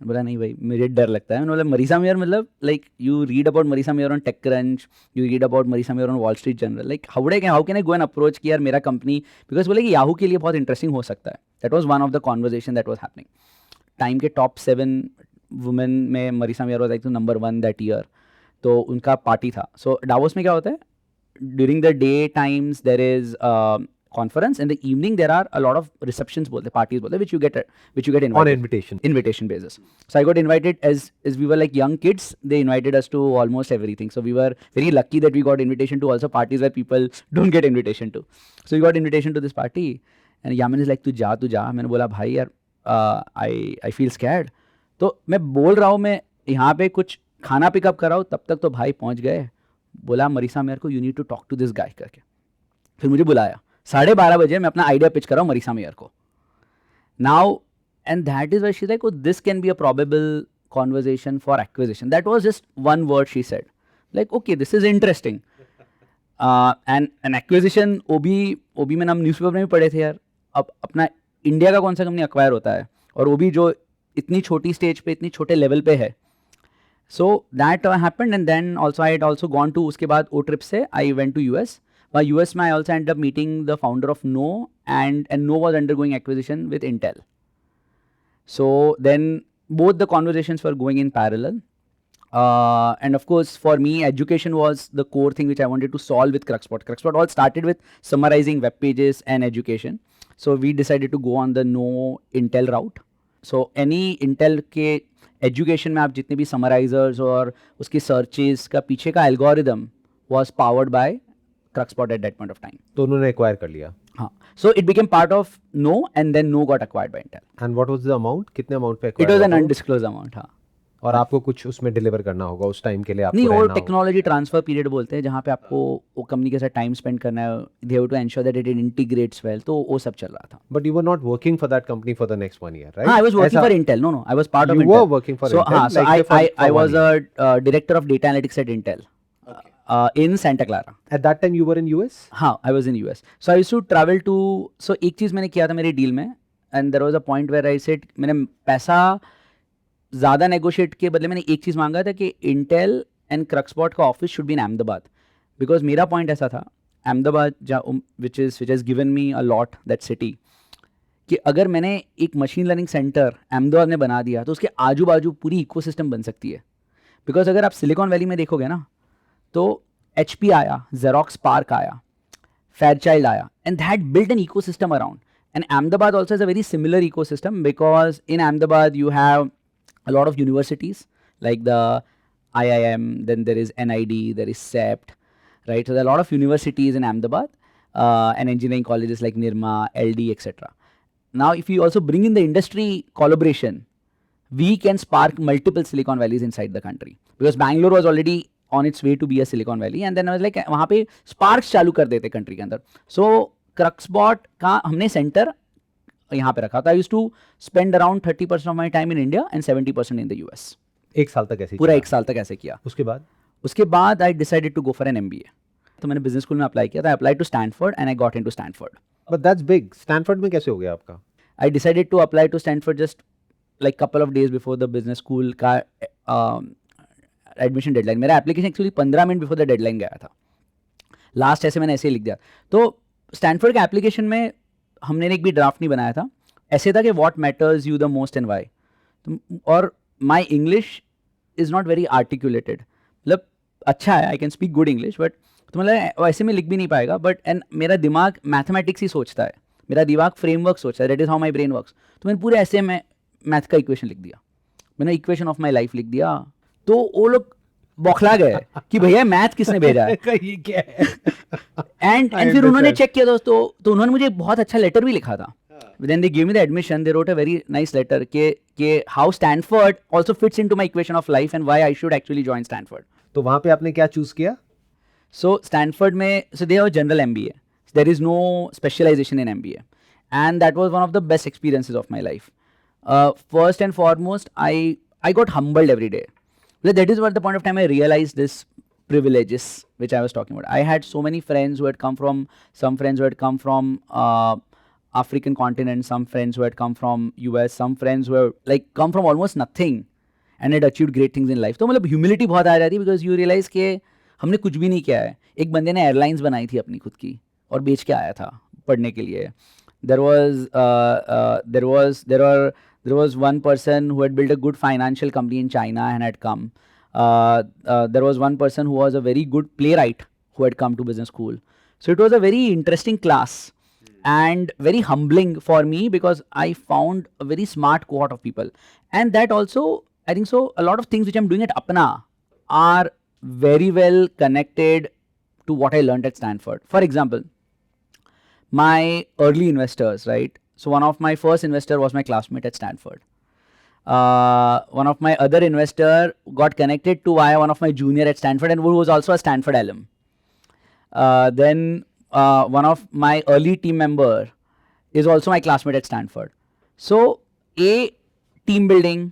बोला नहीं भाई, मुझे डर लगता है. मैंने बोला मरीसा मेयर मतलब like you read about Marissa Mayer on TechCrunch, you read about Marissa Mayer on Wall Street Journal, like how can I go and approach कि यार मेरा कंपनी, बिकॉज बोले कि याहू के लिए बहुत इंटरेस्टिंग हो सकता है. That was one of the conversation that was happening. Time के टॉप 7 वुमेन में Marissa Mayer was like number 1 that year. तो उनका पार्टी था. सो डावोस में क्या होता है, during the day times there is conference, in the evening there are a lot of receptions bolte, parties bolte, which you get invited on invitation basis. So I got invited as we were like young kids. They invited us to almost everything. So we were very lucky that we got invitation to also parties where people don't get invitation to. So we got invitation to this party and Yamin is like तू जा. मैंने बोला भाई यार I feel scared. तो मैं बोल रहा हूँ मैं यहाँ पे कुछ खाना पिकअप कर रहा हूँ, तब तक तो भाई पहुँच गए. बोला मरीसा मेयर को, you need to talk to this guy करके. फिर मुझे बुलाया 12:30 बजे. मैं अपना आइडिया पिच कर रहा हूँ मरीसा मेयर को. Now and that is why she is like this can be a probable conversation for acquisition. That was just one word she said, like okay this is interesting. And an acquisition ओबी में हम newspaper में भी पढ़े थे यार. अब अपना इंडिया का कौन सा कंपनी एक्वायर होता है, और वो भी जो इतनी छोटी स्टेज पे, इतनी छोटे लेवल पे है. So that happened. And then also I had also gone to, उसके बाद वो ट्रिप से I went to US. By US, I also ended up meeting the founder of No, and No was undergoing acquisition with Intel. So then both the conversations were going in parallel. And of course, for me, education was the core thing which I wanted to solve with Cruxpot. Cruxpot all started with summarizing web pages and education. So we decided to go on the No Intel route. So any Intel के education में आप जितने भी summarizers और उसकी searches का पीछे का algorithm was powered by Cruxport at that point of time. तो उन्होंने एक्वायर कर लिया. हाँ, so it became part of No, and then No got acquired by Intel. And what was the amount? कितने अमाउंट पे It एक्वायर was हुआ an था वो? undisclosed amount. हाँ, और आपको कुछ उसमें डिलीवर करना होगा उस टाइम के लिए, आपको नहीं, वो रहना होगा. टेक्नोलॉजी ट्रांसफर पीरियड बोलते हैं जहाँ पे आपको वो कंपनी के साथ टाइम स्पेंड करना है, they have to ensure that it integrates well, तो वो सब चल रहा था. But you were not working for that company for the next 1 year, right? हाँ, I was working ऐसा- for Intel. No, I was part of You Intel. were working for So Intel, हाँ, so like say for I 1 was year. a director of data analytics at Intel in Santa Clara. At that time you were in US? हाँ, I was in US. So I used to travel to, so एक चीज़ मैंने किया था मेरी deal में, and there was a point where I said मैंने पैसा ज़्यादा नेगोशिएट के बदले मैंने एक चीज़ मांगा था कि इंटेल एंड क्रक्सपॉट का office should be in Ahmedabad, because मेरा पॉइंट ऐसा था, Ahmedabad which has given me a lot that city, कि अगर मैंने एक मशीन लर्निंग सेंटर अहमदाबाद में बना दिया तो उसके आजू बाजू पूरी इकोसिस्टम बन सकती है. बिकॉज अगर आप सिलिकॉन वैली में देखोगे ना, तो HP आया, जेरोक्स पार्क आया, फेयरचाइल्ड आया, and that built an ecosystem around. And Ahmedabad also has a very similar ecosystem, because in Ahmedabad you have a lot of universities like the IIM, then there is NID, there is CEPT, right? So there are a lot of universities in Ahmedabad and engineering colleges like Nirma, LD, etc. Now, if you also bring in the industry collaboration, we can spark multiple Silicon Valleys inside the country, because Bangalore was already on its way to be a Silicon Valley, and then I was like, वहाँ पे sparks चालू कर देते country के अंदर. So Cruxport का हमने centre यहाँ पे रखा था. I used to spend around 30% of my time in India and 70% in the US. एक साल तक ऐसे ही पूरा चला. एक साल तक ऐसे किया. उसके बाद I decided to go for an MBA. तो मैंने बिजनेस स्कूल में अप्लाई किया था. I apply to Stanford and I got into Stanford. But that's big. Stanford में कैसे हो गया आपका? I decided to apply to Stanford just like couple of days before the business school का admission deadline. मेरा application actually 15 minute before the deadline गया था. Last ऐसे मैंने ऐसे ही लिख दिया. तो स्टैनफोर्ड के एप्लीकेशन में हमने एक भी ड्राफ्ट नहीं बनाया था. ऐसे था कि what matters you the most and why. और my English is not very articulated. मतलब अच्छा है, I can speak good English, but तो मतलब ऐसे में लिख भी नहीं पाएगा. बट एंड मेरा दिमाग मैथमेटिक्स ही सोचता है, मेरा दिमाग फ्रेमवर्क सोचता है. That is how my brain works. तो मैंने पूरे ऐसे में मैथ का इक्वेशन लिख दिया. मैंने इक्वेशन ऑफ माई लाइफ लिख दिया. तो वो लोग बौखला गए कि भैया मैथ किसने भेजा है. ये क्या है? एंड फिर उन्होंने चेक किया दोस्तों, तो उन्होंने मुझे बहुत अच्छा लेटर भी लिखा था. Then they gave me the admission. They wrote a very nice letter कि how Stanford also fits into my equation of life and why I should actually join Stanford. तो वहाँ पे आपने क्या चूज किया? So Stanford में, so they have a general MBA. There is no specialization in MBA, and that was one of the best experiences of my life. First and foremost, I got humbled every day. That is what the point of time I realized this privileges which I was talking about. I had so many friends who had come from, some friends who had come from African continent, some friends who had come from US, some friends who have like come from almost nothing and had achieved great things in life. तो मतलब humility बहुत आ जाती है, because you realise कि हमने कुछ भी नहीं किया है. एक बंदे ने एयरलाइंस बनाई थी अपनी खुद की और बेच के आया था पढ़ने के लिए. There was one person who had built a good financial company in China and had come. There was one person who was a very good playwright who had come to business school. So it was a very interesting class and very humbling for me, because I found a very smart cohort of people. And that also, I think so, a lot of things which I'm doing at Apna are very well connected to what I learned at Stanford. For example, my early investors, right? So one of my first investor was my classmate at Stanford. One of my other investor got connected to via one of my junior at Stanford, and who was also a Stanford alum. Then one of my early team member is also my classmate at Stanford. So a team building,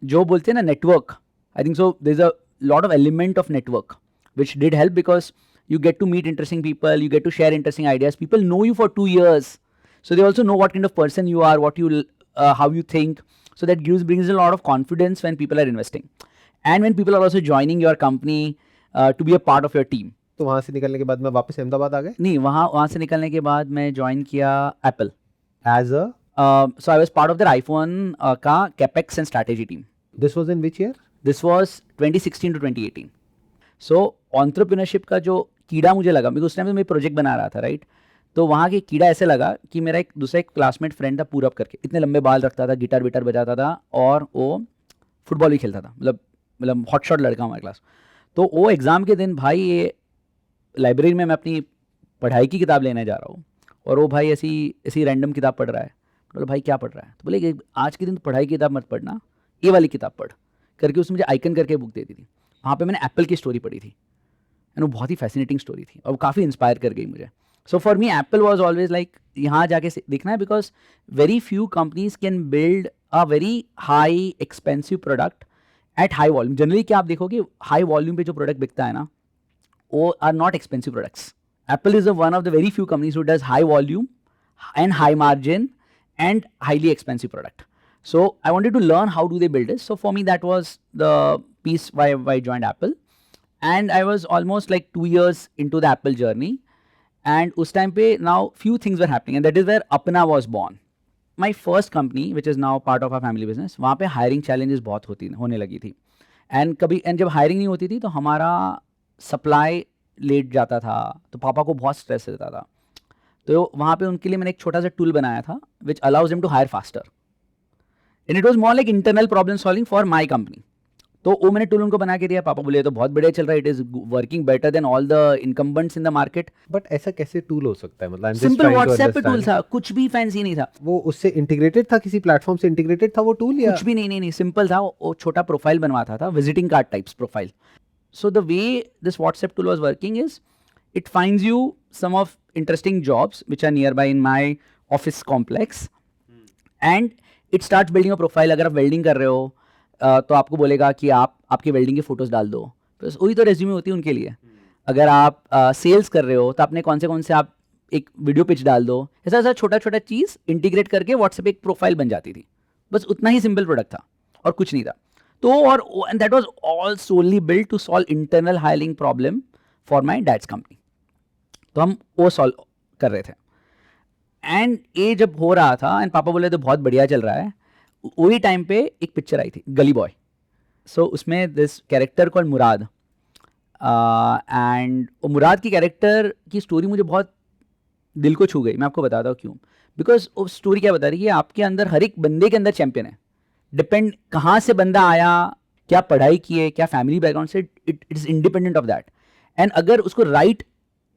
जो बोलते हैं ना network, I think so there's a lot of element of network which did help, because you get to meet interesting people, you get to share interesting ideas. People know you for 2 years, so they also know what kind of person you are, what you how you think. So that brings a lot of confidence when people are investing, and when people are also joining your company to be a part of your team. तो वहाँ से निकलने के बाद मैं वापस अहमदाबाद आ गए? नहीं, वहाँ से निकलने के बाद मैं ज्वाइन किया Apple as a so I was part of their iPhone का capex and strategy team. This was in which year? This was 2016 to 2018. So entrepreneurship का जो कीड़ा मुझे लगा, बिकॉज उस टाइम में मैं प्रोजेक्ट बना रहा था, राइट? तो वहाँ के कीड़ा ऐसे लगा कि मेरा एक दूसरा एक क्लासमेट फ्रेंड था, पूरब करके, इतने लंबे बाल रखता था, गिटार विटार बजाता था, और वो फुटबॉल भी खेलता था. मतलब हॉट शॉट लड़का हमारे क्लास. तो वो एग्ज़ाम के दिन भाई ये लाइब्रेरी में मैं अपनी पढ़ाई की किताब लेने जा रहा हूँ और वो भाई ऐसी ऐसी रैंडम किताब पढ़ रहा है। बोले भाई क्या पढ़ रहा है? तो बोले कि आज के दिन पढ़ाई की किताब मत पढ़ना, ये वाली किताब पढ़ करके उसने मुझे आइकन करके बुक दे दी थी। वहाँ पे मैंने एप्पल की स्टोरी पढ़ी थी एंड वो बहुत ही फैसिनेटिंग स्टोरी थी और वो काफ़ी इंस्पायर कर गई मुझे। So for me Apple was always like यहाँ जाके देखना है, because very few companies can build a very high expensive product at high volume. Generally क्या आप देखोगे हाई वॉल्यूम पे जो प्रोडक्ट बिकता है ना, वो are not expensive products. Apple is one of the very few companies who does high volume and high margin and highly expensive product. So I wanted to learn how do they build this. So for me that was the piece why I joined Apple, and I was almost like 2 years into the Apple journey. And उस time पे now few things were happening, and that is where Apna was born. My first company, which is now part of our family business, वहाँ पे hiring challenges बहुत होने लगी थी। and जब hiring नहीं होती थी तो हमारा supply लेट जाता था, तो पापा को बहुत स्ट्रेस रहता था। तो वहाँ पे उनके लिए मैंने एक छोटा सा टूल बनाया था which allows him to hire faster, and it was more like internal problem solving for my company. तो वो मैंने टूल उनको बना के दिया। पापा बोले तो बहुत बढ़िया चल रहा है, it is working better than all the incumbents in the market. But ऐसा कैसे टूल हो सकता है? मतलब सिंपल व्हाट्सएप पे टूल था, कुछ भी फैंसी नहीं था। वो उससे इंटीग्रेटेड था, किसी प्लेटफॉर्म से इंटीग्रेटेड था वो टूल या कुछ भी नहीं, सिंपल था। वो छोटा प्रोफाइल बनवाता था, visiting card types profile. So the way this WhatsApp tool was working is it finds you some of interesting jobs which are nearby in my office complex, and it starts building a profile. अगर आप welding कर रहे हो तो आपको बोलेगा कि आप आपकी वेल्डिंग की फोटोज डाल दो, तो वही तो रेज्यूमे होती है उनके लिए। अगर आप सेल्स कर रहे हो तो आपने कौन से आप एक वीडियो पिच डाल दो। ऐसा ऐसा छोटा छोटा चीज़ इंटीग्रेट करके व्हाट्सएप एक प्रोफाइल बन जाती थी। बस उतना ही सिंपल प्रोडक्ट था और कुछ नहीं था। तो और and that was all solely build to solve internal hiring problem for my dad's company. तो हम वो सॉल्व कर रहे थे, एंड ये जब हो रहा था एंड पापा बोले तो बहुत बढ़िया चल रहा है, वही टाइम पे एक पिक्चर आई थी गली बॉय। सो उसमें this character called Murad, and Murad की कैरेक्टर की स्टोरी मुझे बहुत दिल को छू गई। मैं आपको बताता हूँ क्यों। बिकॉज वो स्टोरी क्या बता रही है, आपके अंदर हर एक बंदे के अंदर चैंपियन है। डिपेंड कहाँ से बंदा आया, क्या पढ़ाई की है, क्या फैमिली बैकग्राउंड से, it is independent of that. And अगर उसको राइट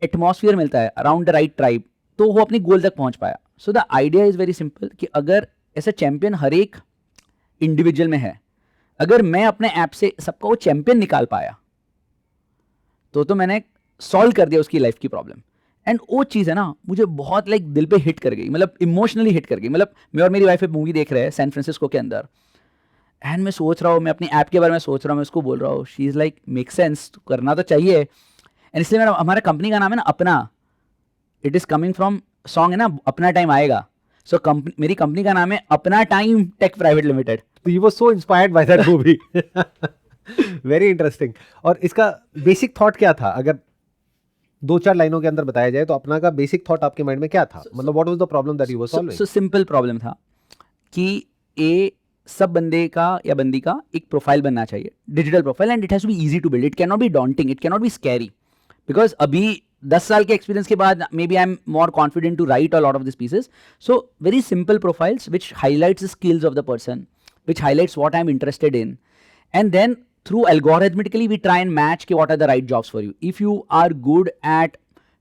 एटमॉस्फेयर मिलता है अराउंड द राइट ट्राइब, तो वो अपनी गोल तक पहुंच पाया। सो the idea is very simple कि अगर ऐसा चैंपियन हर एक इंडिविजुअल में है, अगर मैं अपने ऐप से सबका वो चैंपियन निकाल पाया तो मैंने सॉल्व कर दिया उसकी लाइफ की प्रॉब्लम। एंड वो चीज़ है ना, मुझे बहुत लाइक दिल पे हिट कर गई, मतलब इमोशनली हिट कर गई। मतलब मैं और मेरी वाइफ एक मूवी देख रहे हैं सैन फ्रांसिस्को के अंदर, एंड मैं सोच रहा हूँ, मैं अपनी ऐप के बारे में सोच रहा हूँ, मैं उसको बोल रहा हूँ, she is like make sense, करना तो चाहिए। एंड इसलिए मेरा हमारा कंपनी का नाम है ना अपना, it is coming from song है ना अपना टाइम आएगा। सो मेरी कंपनी का नाम है अपना टाइम टेक प्राइवेट लिमिटेड। तो you were so inspired by that movie. Very interesting. और इसका बेसिक थॉट क्या था, अगर 2-4 लाइनों के अंदर बताया जाए तो अपना का बेसिक थॉट आपके माइंड में क्या था? मतलब what was the problem that you were solving? So simple problem था कि ए सब बंदे का या बंदी का एक प्रोफाइल बनना चाहिए, digital profile, and it has to be easy to build. It can not be daunting, it can not be scary, because अभी 10 साल के एक्सपीरियंस के बाद maybe I am more confident to write a lot of this pieces. So very simple profiles which highlights the skills of the person, which highlights what I'm interested in, and then through algorithmically we try and match what are the right jobs for you. If you are good at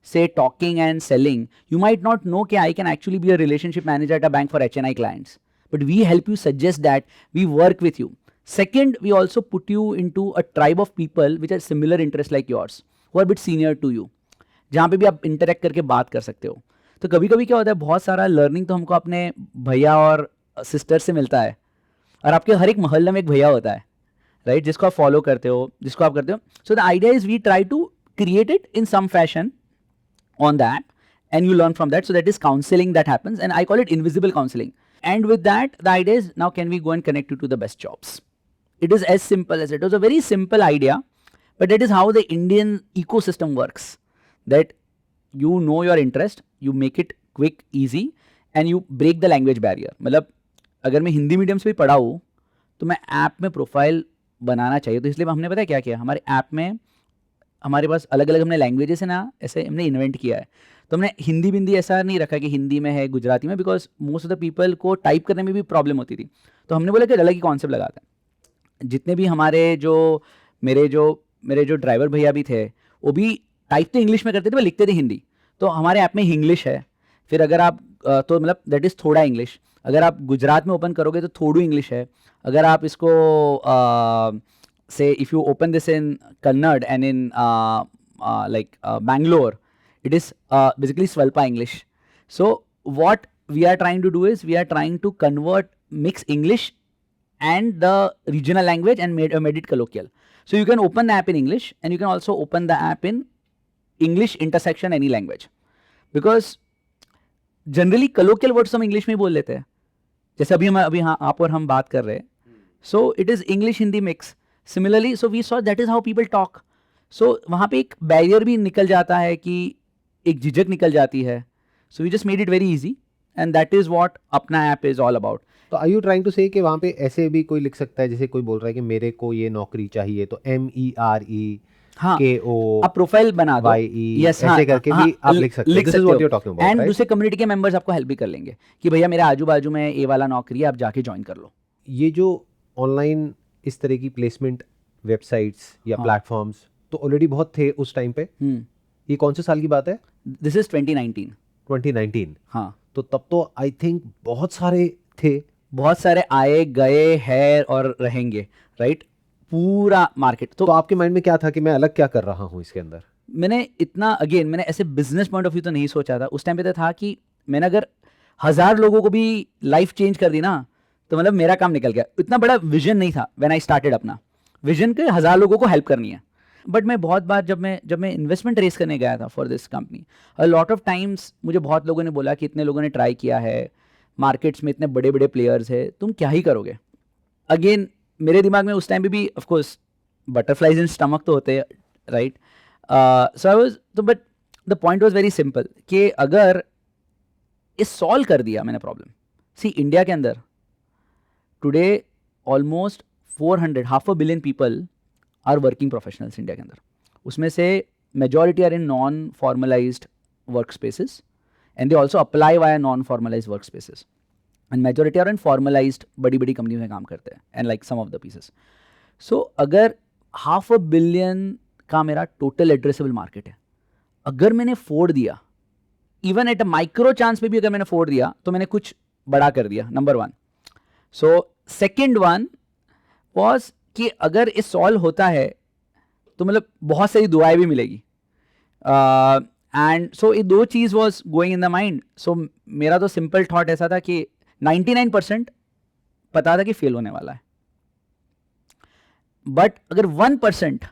say talking and selling, you might not know I can actually be a relationship manager at a bank for HNI clients, but we help you suggest that, we work with you. Second, we also put you into a tribe of people which are similar interests like yours, who are a bit senior to you, जहाँ पे भी आप interact करके बात कर सकते हो। तो कभी कभी क्या होता है, बहुत सारा लर्निंग तो हमको अपने भैया और सिस्टर से मिलता है, और आपके हर एक मोहल्ले में एक भैया होता है, राइट, जिसको आप फॉलो करते हो, जिसको आप करते हो। So the idea is we try to create it in some fashion on that, and you learn from that. So that is counseling that happens, and I call it invisible counseling. And with that, the idea is, now can we go and connect you to the best jobs? It is as simple as it was a very simple idea, but that is how the Indian ecosystem works, that you know your interest, you make it quick, easy, and you break the language barrier. मतलब अगर मैं Hindi medium से भी पढ़ा हूँ तो मैं app में प्रोफाइल बनाना चाहिए। तो इसलिए हमने पता है क्या किया, हमारे ऐप में हमारे पास अलग अलग हमने लैंग्वेजेस है ना, ऐसे हमने इन्वेंट किया है। तो हमने हिंदी बिंदी ऐसा नहीं रखा कि हिंदी में है, गुजराती में, because most of the people को टाइप करने में भी प्रॉब्लम होती थी। तो हमने बोला कि अलग ही कॉन्सेप्ट लगाते हैं। जितने भी हमारे मेरे जो ड्राइवर भैया भी थे, वो भी टाइप तो इंग्लिश में करते थे पर लिखते थे हिंदी। तो हमारे ऐप में इंग्लिश है, फिर अगर आप तो मतलब दैट इज़ थोड़ा इंग्लिश। अगर आप गुजरात में ओपन करोगे तो थोड़ू इंग्लिश है। अगर आप इसको से if you open this in Kannada and in like Bangalore, it is basically Swalpa English. So what we are trying to do is we are trying to mix English and the regional language and made it colloquial. So you can open the app in English and you can also open the app in English intersection any language. Because generally colloquial words हम English में ही बोल लेते हैं, जैसे अभी हाँ आप और हम बात कर रहे हैं. So it is English Hindi mix. Similarly, so we saw that is how people talk. So वहाँ पे एक बैरियर भी निकल जाता है कि एक झिझक निकल जाती है. So we just made it very easy and that is what अपना ऐप is all about. तो आर यू ट्राइंग टू से कि वहाँ पे ऐसे भी कोई लिख सकता है, जैसे कोई बोल रहा है कि मेरे को ये नौकरी चाहिए, तो MERE हाँ, KO आप प्रोफाइल बना दो, YE ऐसे करके भी आप लिख सकते हो. This is what you are talking about, and right? दूसरे कम्युनिटी के मेंबर्स आपको हेल्प भी कर लेंगे कि भैया मेरे आजू बाजू में ये वाला नौकरी है, आप जाके ज्वाइन कर लो. ये जो ऑनलाइन इस तरह की प्लेसमेंट वेबसाइट्स या हाँ. प्लेटफॉर्म्स तो ऑलरेडी बहुत थे उस टाइम पे. ये कौन से साल की बात है? This is 2019. 2019. हाँ, तो तब तो आई थिंक बहुत सारे थे. बहुत सारे आए गए हैं और रहेंगे, राइट? पूरा मार्केट. तो आपके माइंड में क्या था कि मैं अलग क्या कर रहा हूँ इसके अंदर? मैंने इतना अगेन मैंने ऐसे बिजनेस पॉइंट ऑफ व्यू तो नहीं सोचा था उस टाइम पे. तो था कि मैंने अगर 1000 लोगों को भी लाइफ चेंज कर दी ना तो मतलब मेरा काम निकल गया. इतना बड़ा विजन नहीं था व्हेन आई स्टार्टेड. अपना विजन के 1000 लोगों को हेल्प करनी है. बट मैं बहुत बार जब मैं इन्वेस्टमेंट रेस करने गया था for this company, a lot of times मुझे बहुत लोगों ने बोला कि इतने लोगों ने ट्राई किया है, मार्केट्स में इतने बड़े बड़े प्लेयर्स है, तुम क्या ही करोगे. अगेन मेरे दिमाग में उस टाइम पे भी ऑफकोर्स बटरफ्लाइज इन स्टमक तो होते हैं, राइट? सो आई वाज तो but the point was very simple कि अगर ये सॉल्व कर दिया मैंने प्रॉब्लम. सी इंडिया के अंदर today almost 400 half a billion people are working professionals India के अंदर. उसमें से majority are in non formalised work spaces and they also apply via non formalised work spaces and majority are in formalised बड़ी बड़ी company में काम करते हैं and like some of the pieces. So अगर हाफ अ बिलियन का मेरा total addressable market है, अगर मैंने फोड़ दिया even at a micro chance पे भी अगर मैंने फोड़ दिया तो मैंने कुछ बड़ा कर दिया, number one. So second one was कि अगर ये सॉल्व होता है तो मतलब बहुत सारी दुआएं भी मिलेगी. एंड सो ये दो चीज़ was going in the mind. So मेरा तो सिंपल थॉट ऐसा था कि 99% पता था कि फेल होने वाला है, बट अगर 1%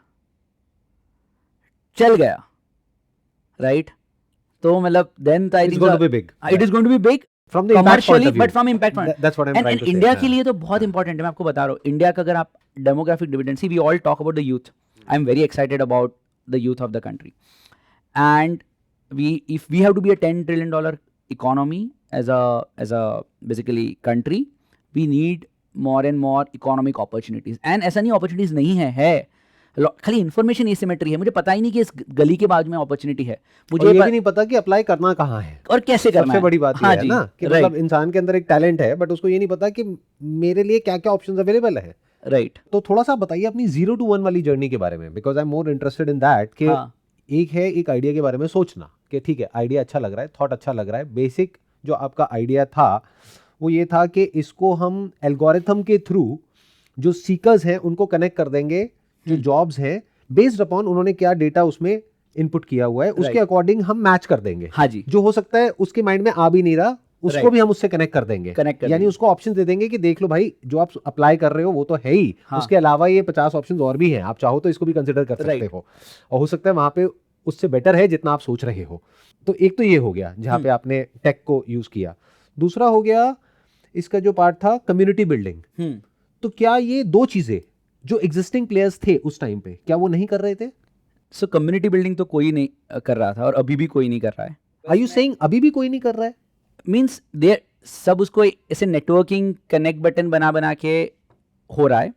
चल गया, राइट? तो मतलब then I It's going to be big. It is going to be big From the impact point commercially, of view. but from impact point. That's what I'm trying to say. India हाँ. के लिए तो बहुत important है. मैं आपको बता रहा हूँ, इंडिया का अगर आप demographic dividend, see we all talk about the youth. I am very excited about the youth of the country and if we have to be a $10 trillion economy as a basically country, we need more and more economic opportunities. and ऐसा नहीं opportunities नहीं है खाली information asymmetry है. मुझे पता ही नहीं कि इस गली के बाजू में अपॉर्चुनिटी है. मुझे और ये भी नहीं पता कि अप्लाई करना कहाँ है और कैसे करना सबसे है. बड़ी बात ये हाँ है जी, ना कि right. मतलब इंसान के अंदर एक टैलेंट है बट उसको ये नहीं पता कि मेरे लिए क्या क्या ऑप्शंस अवेलेबल है. राइट. तो थोड़ा सा बताइए अपनी 0 to 1 वाली जर्नी के बारे में, because I am more interested in that कि हाँ. एक है एक आइडिया के बारे में सोचना कि ठीक है आइडिया अच्छा लग रहा है, थॉट अच्छा लग रहा है. बेसिक जो आपका आइडिया था वो ये था कि इसको हम एल्गोरिथम के थ्रू जो सीकर्स हैं उनको कनेक्ट कर देंगे, जो जॉब्स हैं बेस्ड अपॉन उन्होंने क्या डेटा उसमें इनपुट किया हुआ है उसके अकॉर्डिंग हम मैच कर देंगे. हाँ जी. जो हो सकता है उसके माइंड में आ भी नहीं रहा उसको Right. भी हम उससे कनेक्ट कर देंगे. यानी उसको ऑप्शन दे देंगे कि देख लो भाई जो आप अप्लाई कर रहे हो वो तो है ही, हाँ. उसके अलावा ये 50 ऑप्शन और भी हैं, आप चाहो तो इसको भी कंसिडर कर सकते Right. हो और हो सकता है वहां पे उससे बेटर है जितना आप सोच रहे हो. तो एक तो ये हो गया जहाँ पे आपने टेक को यूज किया. दूसरा हो गया इसका जो पार्ट था कम्युनिटी बिल्डिंग. तो क्या ये दो चीजें जो एग्जिस्टिंग प्लेयर्स थे उस टाइम पे क्या वो नहीं कर रहे थे? सो कम्युनिटी बिल्डिंग तो कोई नहीं कर रहा था और अभी भी कोई नहीं कर रहा है. आर यू सेइंग अभी भी कोई नहीं कर रहा है? मीन्स दे सब उसको ऐसे नेटवर्किंग कनेक्ट बटन बना के हो रहा है,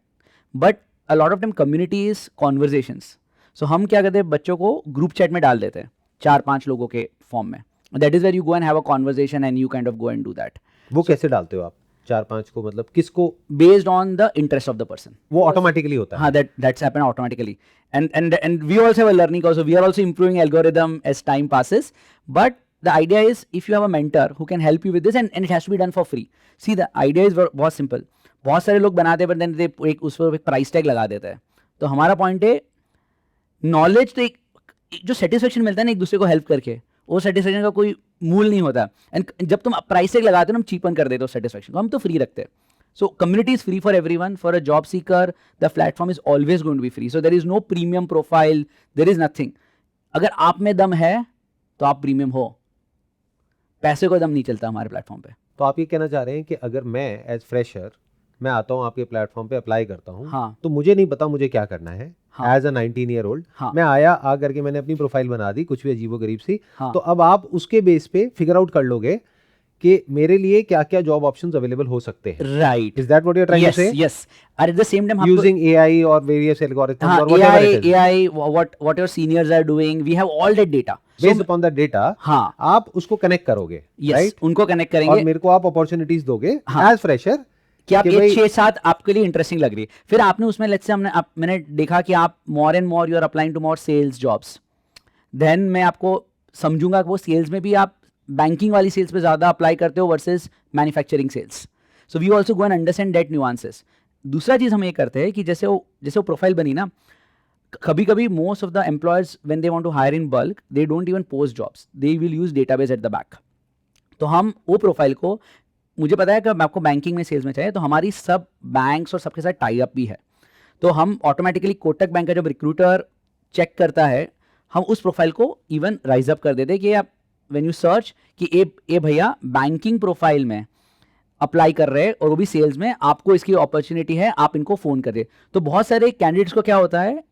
but a lot of time community is conversations. So हम क्या करते हैं, बच्चों को ग्रुप चैट में डाल देते हैं 4-5 लोगों के फॉर्म में. That is where you go and have a conversation and you kind of go and do that. वो कैसे डालते हो आप? 4-5 को मतलब किसको? Based on the interest of the person. वो ऑटोमेटिकली होता है. हाँ, that's happened automatically. And we also have a learning curve, so we are also improving algorithm as time passes. But the idea is, if you have a mentor who can help you with this, and it has to be done for free. See, the idea is बहुत simple. बहुत सारे लोग बनाते हैं, but then they उस पर एक price tag लगा देते हैं. तो हमारा पॉइंट है, नॉलेज तो एक जो सेटिस्फेक्शन मिलता है ना एक दूसरे को हेल्प करके, वो सेटिस्फेक्शन का कोई मूल नहीं होता. एंड जब तुम प्राइस टैग लगाते हो ना, हम चीपन कर देते हो सेटिस्फेक्शन को, हम तो फ्री रखते हैं. So community is free for everyone. For a job seeker, the platform is always going to be free. So there is no premium profile. There is nothing. अगर आप में दम है तो आप प्रीमियम हो. पैसे को दम नहीं चलता हमारे प्लेटफॉर्म पे. तो आप ये कहना चाह रहे हैं कि अगर मैं एज फ्रेशर मैं आता हूँ आपके प्लेटफॉर्म पे अप्लाई करता हूँ, हाँ. तो मुझे नहीं पता मुझे क्या करना है. हाँ. एज अ 19 ईयर ओल्ड हाँ. मैं आया, आ करके मैंने अपनी प्रोफाइल बना दी कुछ भी अजीबो गरीब सी. हाँ. तो अब आप उसके बेस पे फिगर आउट कर लोगे कि मेरे लिए क्या क्या जॉब ऑप्शंस अवेलेबल हो सकते हैं. Right. Is that what you are trying to say? Yes. At the same time using AI और वेरियस एल्गोरिथम्स हाँ, और whatever it is, AI, what your seniors are doing, we have all that data. Based upon that data हाँ, आप उसको connect करोगे. yes, right. उनको connect और करेंगे मेरे को आप अपॉर्चुनिटीज दोगे हाँ. एज फ्रेशर कि आप कि ये भाई- 6-7 आपके लिए इंटरेस्टिंग लग रही है. फिर आपने उसमें लेट्स से मैंने देखा कि आप more and more you are applying to more sales jobs, then मैं आपको समझूंगा कि वो सेल्स में भी आप बैंकिंग वाली सेल्स पे ज़्यादा अप्लाई करते हो versus manufacturing sales. So we also go and understand that nuances. दूसरा चीज़ हम ये करते हैं कि जैसे वो प्रोफाइल बनी ना, कभी कभी most of the employers when they want to hire in bulk they don't even post jobs, they will use database at the back. तो हम वो प्रोफाइल को, मुझे पता है कि आपको बैंकिंग में सेल्स में चाहिए, तो हमारी सब बैंक्स और सबके साथ टाई अप भी है. तो हम ऑटोमेटिकली कोटक बैंक का जब रिक्रूटर चेक करता है, हम उस प्रोफाइल को इवन राइज अप कर देते हैं कि आप व्हेन यू सर्च कि ए भैया बैंकिंग प्रोफाइल में अप्लाई कर रहे हैं और वो भी सेल्स में, आपको इसकी अपॉर्चुनिटी है, आप इनको फोन कर दे. तो बहुत सारे कैंडिडेट्स को क्या होता है,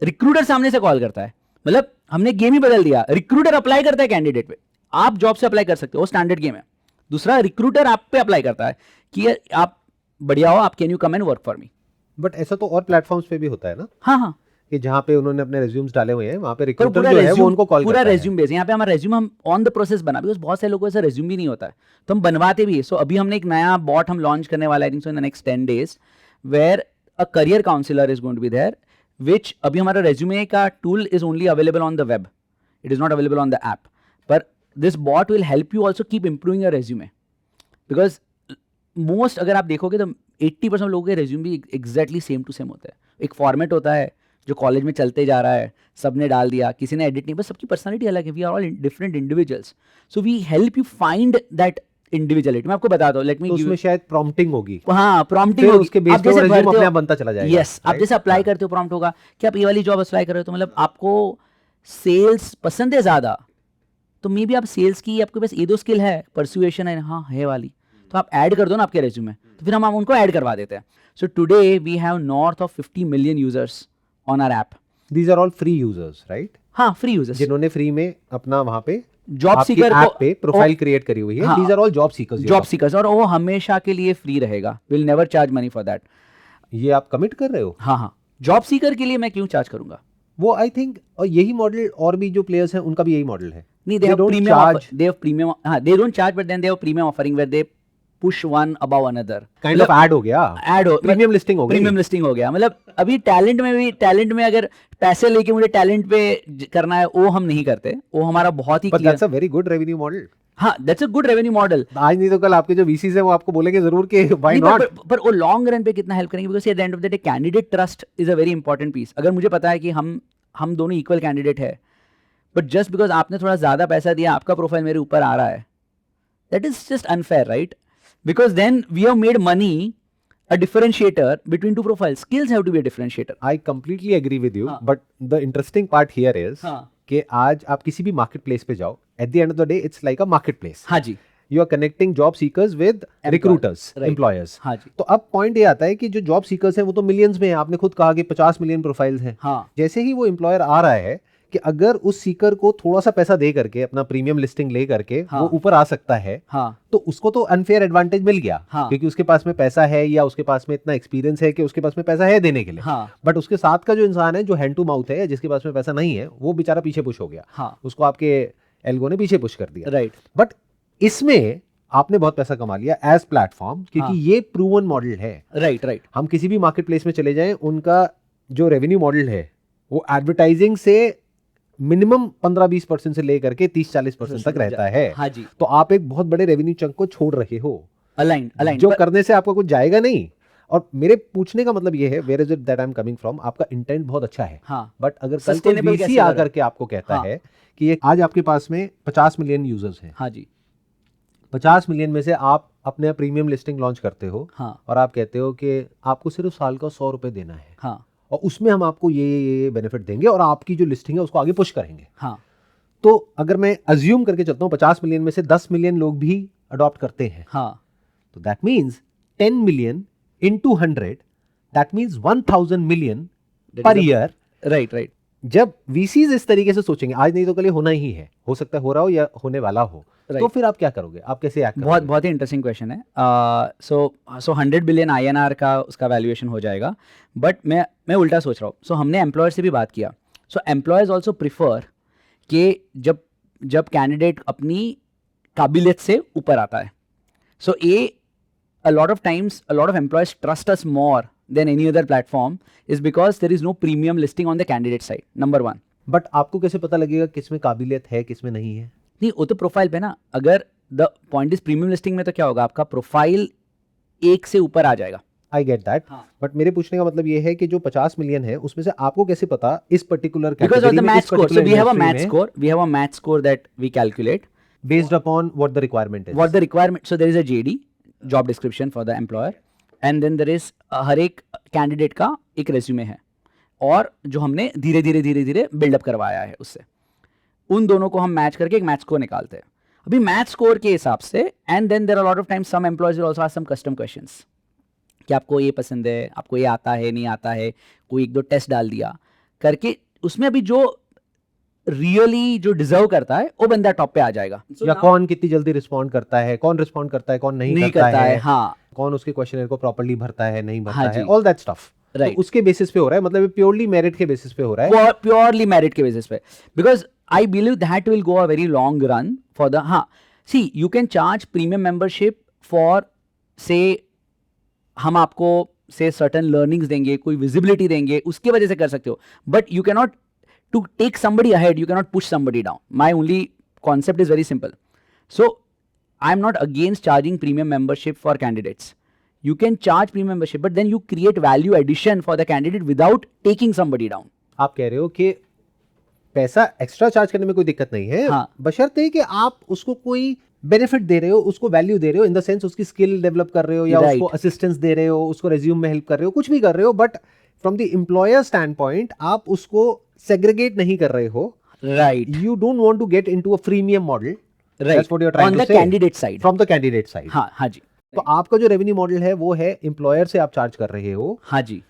रिक्रूटर सामने से कॉल करता है. मतलब हमने गेम ही बदल दिया. रिक्रूटर अप्लाई करता है कैंडिडेट पे, आप जॉब से अप्लाई कर सकते हो, स्टैंडर्ड गेम है. दूसरा, रिक्रूटर आप पे अप्लाई करता है कि आप बढ़िया हो, आप can you come and work for me. But ऐसा तो और प्लेटफॉर्म्स पे भी होता है ना, हाँ हाँ, कि जहाँ पे उन्होंने अपने रेज्यूम्स डाले हुए हैं वहाँ पे पर रिक्रूटर पूरा जो है वो resume- उनको कॉल पूरा करता है. Resume base. यहाँ पे हमारा रेज्यूम हम ऑन द प्रोसेस बना, बिकॉज बहुत सारे लोगों को ऐसा रेज्यूम भी नहीं होता है, तो हम बनवाते भी है. सो अभी हमने एक नया बॉट हम लॉन्च करने वाला है, I think so in the next 10 days, where a career counsellor is going to be there, which अभी हमारा रेज्यूमे का tool is only available on the web, it is not available on the app. पर this bot will help you also keep improving your resume, because most अगर आप देखोगे तो 80% लोगों के रेज्यूम भी एग्जैक्टली सेम टू सेम होता है. एक फॉर्मेट होता है जो कॉलेज में चलते जा रहा है, सबने डाल दिया, किसी ने एडिट नहीं, बस सबकी पर्सनालिटी अलग है. We are all different individuals, so we help you find that individuality. मैं आपको बताता हूँ, लेट मी तो उसमें शायद प्रॉम्प्टिंग होगी, हाँ, प्रॉम्प्टिंग फिर होगी. उसके बेस आप पे वो जैसे रेज्यूम भरते अपने हो, आप बनता चला जाएगा. यस, आप जैसे अप्लाई करते हो प्रॉम्प्ट होगा कि आप ये वाली जॉब अप्लाई कर रहे हो, तो मतलब आपको सेल्स पसंद है ज़्यादा, तो मे बी आप सेल्स की आपके पास ये दो स्किल है, परसुएशन है, हाँ है वाली, तो आप ऐड कर दो ना आपके रेज्यूमे, तो फिर हम उनको ऐड करवा देते हैं. So today we have north of 50 million users on our app. These are all free users, right? हाँ, फ्री यूजर्स जिन्होंने फ्री में अपना वहाँ पे जॉब आपकी सीकर ऐप पे प्रोफाइल क्रिएट करी हुई है. हाँ, these are all job seekers. Job seekers, और वो हमेशा के लिए फ्री रहेगा. Will never charge money for that. ये आप कमिट कर रहे हो? हाँ हाँ, जॉब सीकर के लिए मैं क्यों चार्ज करूंगा? वो आई थिंक, और यही मॉडल और भी जो प्लेयर्स हैं उनका भी यही मॉडल है. नहीं, they They have don't premium charge. They have premium, हाँ, they don't charge, but then they have premium offering where they push one above another. Kind of ad हो गया, ऐड हो, प्रीमियम लिस्टिंग हो गई. Premium listing हो गया. मतलब अभी टैलेंट में अगर पैसे लेके मुझे टैलेंट पे करना है, वो हम नहीं करते. वो हमारा बहुत ही but clear- that's a very good revenue model. हाँ, that's a good revenue model. आज नहीं तो कल आपके जो वीसीज हैं वो आपको बोलेंगे जरूर कि व्हाई नहीं, नॉट. पर वो लॉन्ग रन पे कितना हेल्प करेंगे, because at the end of the day candidate trust is a very important piece. अगर मुझे पता है कि हम दोनों इक्वल कैंडिडेट है, बट जस्ट बिकॉज आपने थोड़ा ज्यादा पैसा दिया, आपका प्रोफाइल मेरे ऊपर आ रहा है, that is just unfair, right? Because then we have made money a differentiator between two profiles. Skills have to be a differentiator. I completely agree with you, हाँ. but the interesting part here is हाँ. कि आज आप किसी भी market place पे जाओ, at the end of the day it's like a marketplace. हाँ जी. You are connecting job seekers with recruiters, right. employers. हाँ जी. तो अब पॉइंट ये आता है कि जो जॉब सीकर्स हैं वो तो मिलियंस में हैं. आपने खुद कहा कि 50 मिलियन प्रोफाइल्स हैं. हाँ. जैसे ही वो एम्प्लॉयर आ रहा है कि अगर उस सीकर को थोड़ा सा पैसा दे करके, अपना प्रीमियम लिस्टिंग ले करके हाँ. वो ऊपर आ सकता है, हाँ. तो उसको तो अनफेयर एडवांटेज मिल गया. हाँ. क्योंकि उसके पास में पैसा है या उसके पास में इतना एक्सपीरियंस है कि उसके पास में पैसा है देने के लिए. हाँ. बट उसके साथ का जो इंसान है जो हैंड टू माउथ है या जिसके पास में पैसा नहीं है, वो बेचारा पीछे पुश हो गया. हाँ. उसको आपके एल्गो ने पीछे पुश कर दिया. राइट. बट इसमें आपने बहुत पैसा कमा लिया एज प्लेटफॉर्म, क्योंकि हाँ। ये प्रूवन मॉडल है। राइट राइट हम किसी भी मार्केट प्लेस में चले जाएं, उनका जो रेवेन्यू मॉडल है वो एडवर्टाइजिंग से मिनिमम 15-20% से लेकर के 30-40% तक रहता है। हाँ जी, तो आप एक बहुत बड़े रेवेन्यू चंक को छोड़ रहे हो, अलाइन अलाइन जो करने से आपका कुछ जाएगा नहीं। और मेरे पूछने का मतलब ये है, where is it that I am coming from, आपका इंटेंट बहुत अच्छा है, हाँ बट अगर कल कोई Sustainable वीसी कैसे आकर करें? के आपको कहता हाँ। है कि ये आज आपके पास में 50 मिलियन यूजर्स हैं, हाँ जी 50 मिलियन में से आप अपने प्रीमियम लिस्टिंग लॉन्च करते हो हाँ और आप कहते हो कि आपको सिर्फ साल का 100 रुपए देना है हाँ और उसमें हम आपको ये बेनिफिट देंगे और आपकी जो लिस्टिंग है उसको आगे पुश करेंगे। हाँ तो अगर मैं अज्यूम करके चलता हूँ 50 मिलियन में से 10 मिलियन लोग भी अडॉप्ट करते हैं, हाँ तो that means 10 million into 100, that means 1000 million per year. Right right जब वीसीज इस तरीके से सोचेंगे, आज नहीं तो कल ये होना ही है, हो सकता है हो रहा हो या होने वाला हो, तो Right. फिर आप क्या करोगे, आप कैसे एक्ट बहुत करोगे? बहुत ही इंटरेस्टिंग क्वेश्चन है। सो 100 बिलियन INR का उसका वैल्यूएशन हो जाएगा, बट मैं उल्टा सोच रहा हूँ। सो हमने एम्प्लॉयर से भी बात किया। सो एम्प्लॉयर्स ऑल्सो प्रिफर कि जब कैंडिडेट अपनी काबिलियत से ऊपर आता है। सो a lot of times a lot of employers trust us more than any other platform is because there is no premium listing on the candidate side, number one. But आपको कैसे पता लगेगा किसमें काबिलियत है किसमें नहीं है? नहीं, वो तो प्रोफाइल पे ना, अगर the point is premium listing में तो क्या होगा, आपका प्रोफाइल एक से ऊपर आ जाएगा। आई गेट दैट, हाँ। बट मेरे पूछने का मतलब ये है कि जो 50 मिलियन है उसमें से आपको कैसे पता इस particular Because of the math score. So we have a math score. We have a math score that we calculate. Based upon what the requirement is? What the requirement. So there is a JD, job description for the employer, and then there is हर एक candidate का एक resume है, और जो हमने धीरे धीरे buildup करवाया है उससे, उन दोनों को हम मैच करके एक मैच स्कोर निकालते हैं। अभी मैच स्कोर के हिसाब से, and then there are lot of times some employers will also ask some custom questions कि आपको ये पसंद है, आपको ये आता है नहीं आता है, कोई एक दो टेस्ट डाल दिया करके, उसमें अभी जो रियली जो डिजर्व करता है वो बंदा टॉप पे आ जाएगा। या कौन कितनी जल्दी रिस्पॉन्ड करता है, कौन रिस्पॉन्ड करता है, कौन नहीं करता है, हाँ कौन उसके क्वेश्चनर को प्रॉपर्ली भरता है नहीं भरता हाँ है, जी। All that stuff. Right. तो उसके बेसिस पे हो रहा है, मतलब प्योरली मेरिट के बेसिस पे हो रहा है। प्योरली मेरिट के बेसिस पे, because I believe that will go a very long run for the, हाँ see you can charge premium membership for say, हम आपको से सर्टन लर्निंग्स देंगे, कोई विजिबिलिटी देंगे, उसकी वजह से कर सकते हो, but you cannot to take somebody ahead, you cannot push somebody down. My only concept is very simple. So I am not against charging premium membership for candidates. You can charge premium membership, but then you create value addition for the candidate without taking somebody down. आप कह रहे हो कि पैसा extra charge करने में कोई दिक्कत नहीं है, हाँ। बशर्ते कि आप उसको कोई बेनिफिट दे रहे हो, उसको वैल्यू दे रहे हो, इन द सेंस उसकी स्किल डेवलप कर रहे हो या Right. उसको असिस्टेंस दे रहे हो, उसको रेज्यूम में हेल्प कर रहे हो, कुछ भी कर रहे हो, but from the employer stand point आप उसको सेग्रीगेट नहीं कर रहे हो। Right. You don't want to get into a freemium model. Right. That's what you're trying On to the say. candidate side. From the candidate side. हाँ हाँ जी, तो आपका जो रेवेन्यू मॉडल है वो है एम्प्लॉयर से आप चार्ज कर रहे हो हाँ जी,